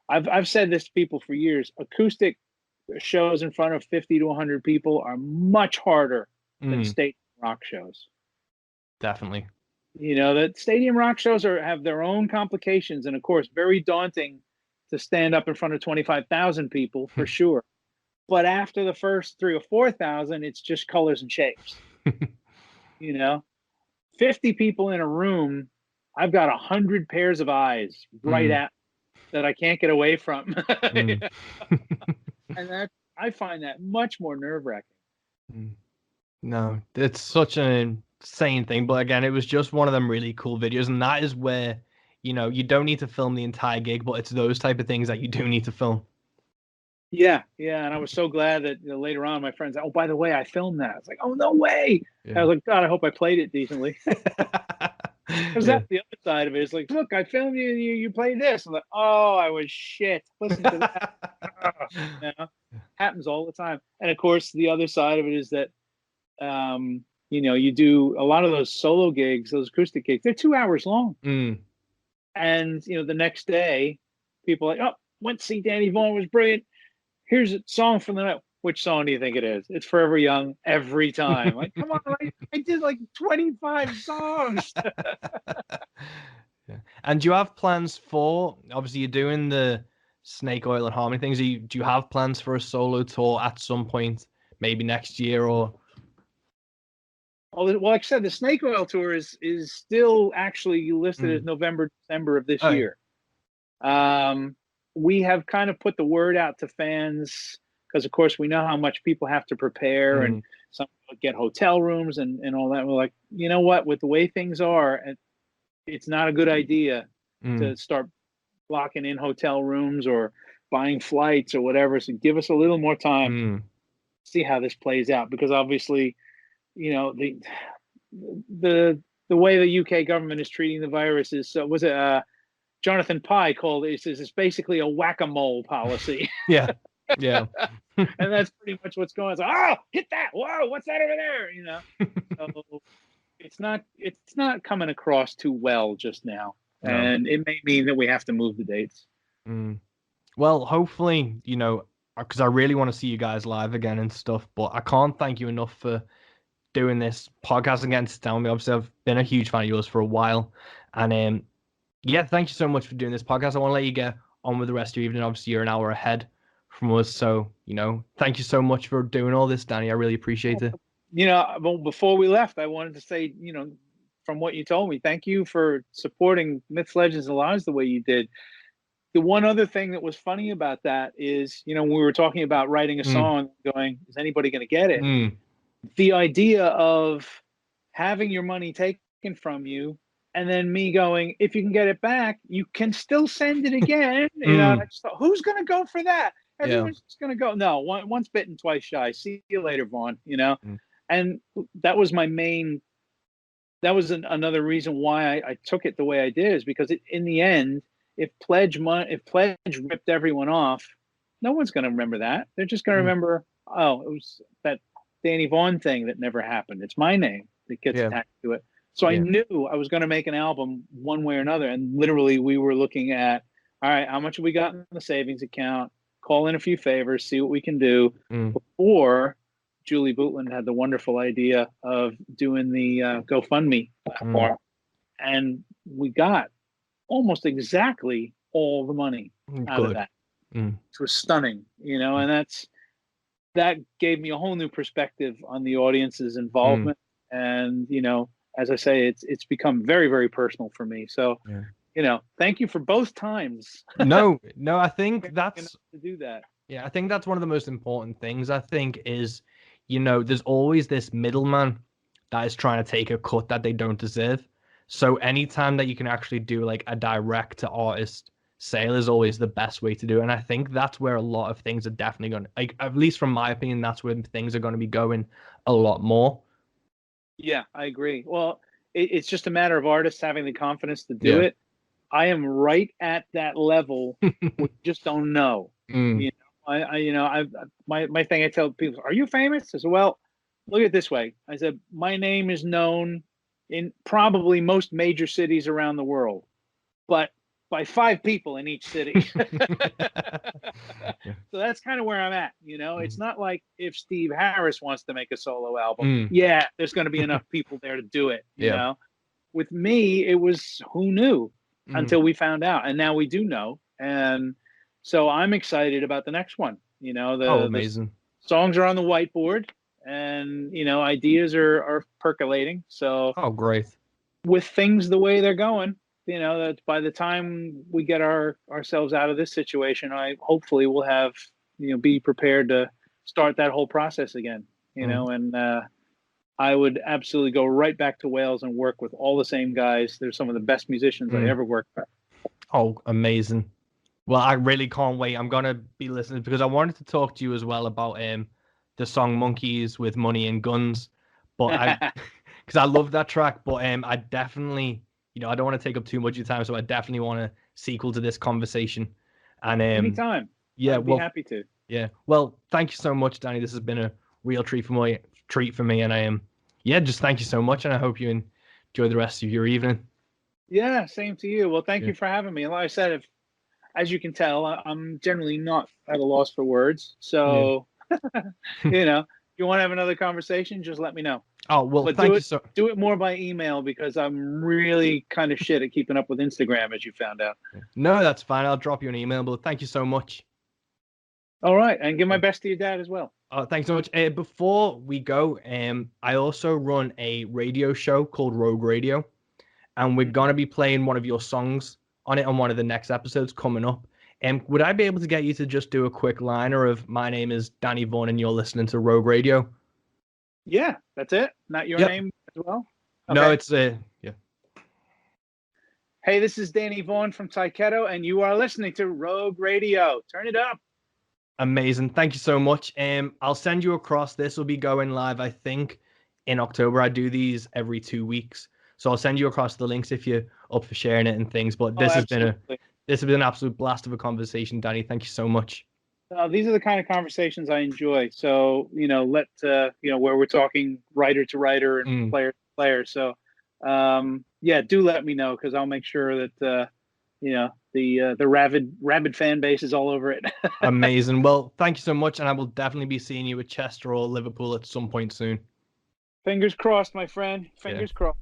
D: I've said this to people for years. Acoustic shows in front of 50 to 100 people are much harder than stadium rock shows.
A: Definitely.
D: That stadium rock shows have their own complications, and of course, very daunting to stand up in front of 25,000 people for sure. But after the first 3,000 or 4,000, it's just colors and shapes. 50 people in a room, I've got 100 pairs of eyes right at that I can't get away from. And I find that much more nerve-wracking.
A: No, it's such an insane thing. But again, it was just one of them really cool videos, and that is where, you don't need to film the entire gig, but it's those type of things that you do need to film. Yeah,
D: and I was so glad that later on my friends, oh, by the way, I filmed that. I was like, oh, no way. Yeah. I was like, God, I hope I played it decently. Because that's the other side of it. It's like, look, I filmed you, you played this. I'm like, oh, I was shit. Listen to that. Happens all the time. And of course, the other side of it is that, you do a lot of those solo gigs, those acoustic gigs, they're 2 hours long. And, the next day, people are like, oh, went to see Danny Vaughn, was brilliant. Here's a song from the night. Which song do you think it is? It's Forever Young every time. Like, come on, I did like 25 songs.
A: Yeah. And do you have plans for, obviously you're doing the Snake Oil and Harmony things. Do you have plans for a solo tour at some point, maybe next year or?
D: Well, like I said, the Snake Oil tour is still actually listed as November, December of this year. We have kind of put the word out to fans, because of course we know how much people have to prepare and some get hotel rooms and all that. We're like, you know what, with the way things are, it's not a good idea to start blocking in hotel rooms or buying flights or whatever. So give us a little more time, see how this plays out, because obviously, the way the UK government is treating the virus is, was it Jonathan Pye called it, it's basically a whack-a-mole policy.
A: Yeah.
D: And that's pretty much what's going on. It's like, oh, hit that. Whoa, what's that over there? So it's not coming across too well just now. No. And it may mean that we have to move the dates.
A: Well, hopefully, because I really want to see you guys live again and stuff, but I can't thank you enough for doing this podcast again to tell me. Obviously, I've been a huge fan of yours for a while. And yeah, thank you so much for doing this podcast. I want to let you get on with the rest of your evening. Obviously, you're an hour ahead from us. So, thank you so much for doing all this, Danny. I really appreciate it.
D: Well, before we left, I wanted to say, from what you told me, thank you for supporting Myths, Legends, and Lies the way you did. The one other thing that was funny about that is, when we were talking about writing a song, going, is anybody going to get it? The idea of having your money taken from you, and then me going, if you can get it back, you can still send it again. I just thought, who's going to go for that? Everyone's just going to go, no, once bitten, twice shy. See you later, Vaughn, And that was another reason why I took it the way I did, is because in the end, if Pledge ripped everyone off, no one's going to remember that. They're just going to remember, oh, it was that Danny Vaughn thing that never happened. It's my name that gets attached to it. So I knew I was going to make an album one way or another. And literally we were looking at, all right, how much have we got in the savings account? Call in a few favors, see what we can do. Before Julie Bootland had the wonderful idea of doing the GoFundMe platform. And we got almost exactly all the money out of that. It was stunning, and that gave me a whole new perspective on the audience's involvement. And, as I say, it's become very, very personal for me. So, thank you for both times.
A: No, I think that's
D: to do that.
A: Yeah, I think that's one of the most important things. I think is, there's always this middleman that is trying to take a cut that they don't deserve. So anytime that you can actually do like a direct to artist sale is always the best way to do it. And I think that's where a lot of things are definitely going to, like, at least from my opinion, that's where things are going to be going a lot more.
D: Yeah, I agree. Well, it's just a matter of artists having the confidence to do it. I am right at that level. We just don't know. My thing I tell people, are you famous? I said, well, look at it this way. I said, my name is known in probably most major cities around the world, but by 5 people in each city. So that's kind of where I'm at. It's not like if Steve Harris wants to make a solo album, there's going to be enough people there to do it. You know, with me, it was who knew until we found out, and now we do know. And so I'm excited about the next one.
A: Amazing.
D: The songs are on the whiteboard, and ideas are percolating. So
A: great.
D: With things the way they're going, that by the time we get ourselves out of this situation, I hopefully will have be prepared to start that whole process again. And I would absolutely go right back to Wales and work with all the same guys. They're some of the best musicians I ever worked with.
A: Oh, amazing. Well, I really can't wait. I'm going to be listening because I wanted to talk to you as well about the song Monkeys with Money and Guns. But because I love that track. But I definitely, I don't want to take up too much of your time. So I definitely want a sequel to this conversation. And
D: anytime. Yeah, I'd be happy to.
A: Yeah. Well, thank you so much, Danny. This has been a real treat for me. And I am, just thank you so much. And I hope you enjoy the rest of your evening.
D: Yeah, same to you. Well, thank you for having me. Like I said, as you can tell, I'm generally not at a loss for words. So, if you want to have another conversation, just let me know.
A: Oh, well, thank you.
D: Do it more by email because I'm really kind of shit at keeping up with Instagram, as you found out.
A: No, that's fine. I'll drop you an email, but thank you so much.
D: All right. And give my best to your dad as well.
A: Thanks so much. Before we go, I also run a radio show called Rogue Radio, and we're going to be playing one of your songs on it on one of the next episodes coming up. Would I be able to get you to just do a quick liner of my name is Danny Vaughn and you're listening to Rogue Radio?
D: Yeah, that's it. Not your name as well?
A: Okay. No, it's
D: Hey, this is Danny Vaughn from Tyketto, and you are listening to Rogue Radio. Turn it up.
A: Amazing. Thank you so much. I'll send you across. This will be going live, I think, in October. I do these every 2 weeks. So I'll send you across the links if you're up for sharing it and things. But this has been an absolute blast of a conversation, Danny. Thank you so much.
D: These are the kind of conversations I enjoy. So, where we're talking writer to writer and player to player. So, do let me know because I'll make sure that, the rabid fan base is all over it.
A: Amazing. Well, thank you so much. And I will definitely be seeing you at Chester or Liverpool at some point soon.
D: Fingers crossed, my friend. Fingers crossed.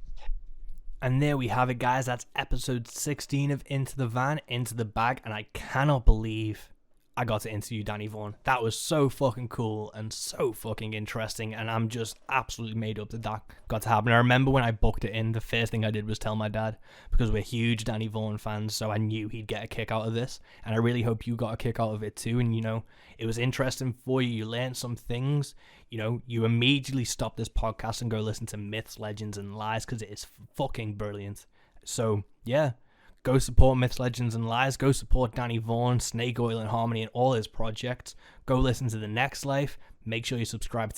A: And there we have it, guys. That's episode 16 of Into the Van, Into the Bag. And I cannot believe I got to interview Danny Vaughn. That was so fucking cool and so fucking interesting. And I'm just absolutely made up that got to happen. I remember when I booked it in, the first thing I did was tell my dad because we're huge Danny Vaughn fans. So I knew he'd get a kick out of this. And I really hope you got a kick out of it too. And, it was interesting for you. You learned some things. You immediately stop this podcast and go listen to Myths, Legends, and Lies because it is fucking brilliant. So, yeah. Go support Myths, Legends, and Lies. Go support Danny Vaughn, Snake Oil and Harmony, and all his projects. Go listen to The Next Life. Make sure you subscribe to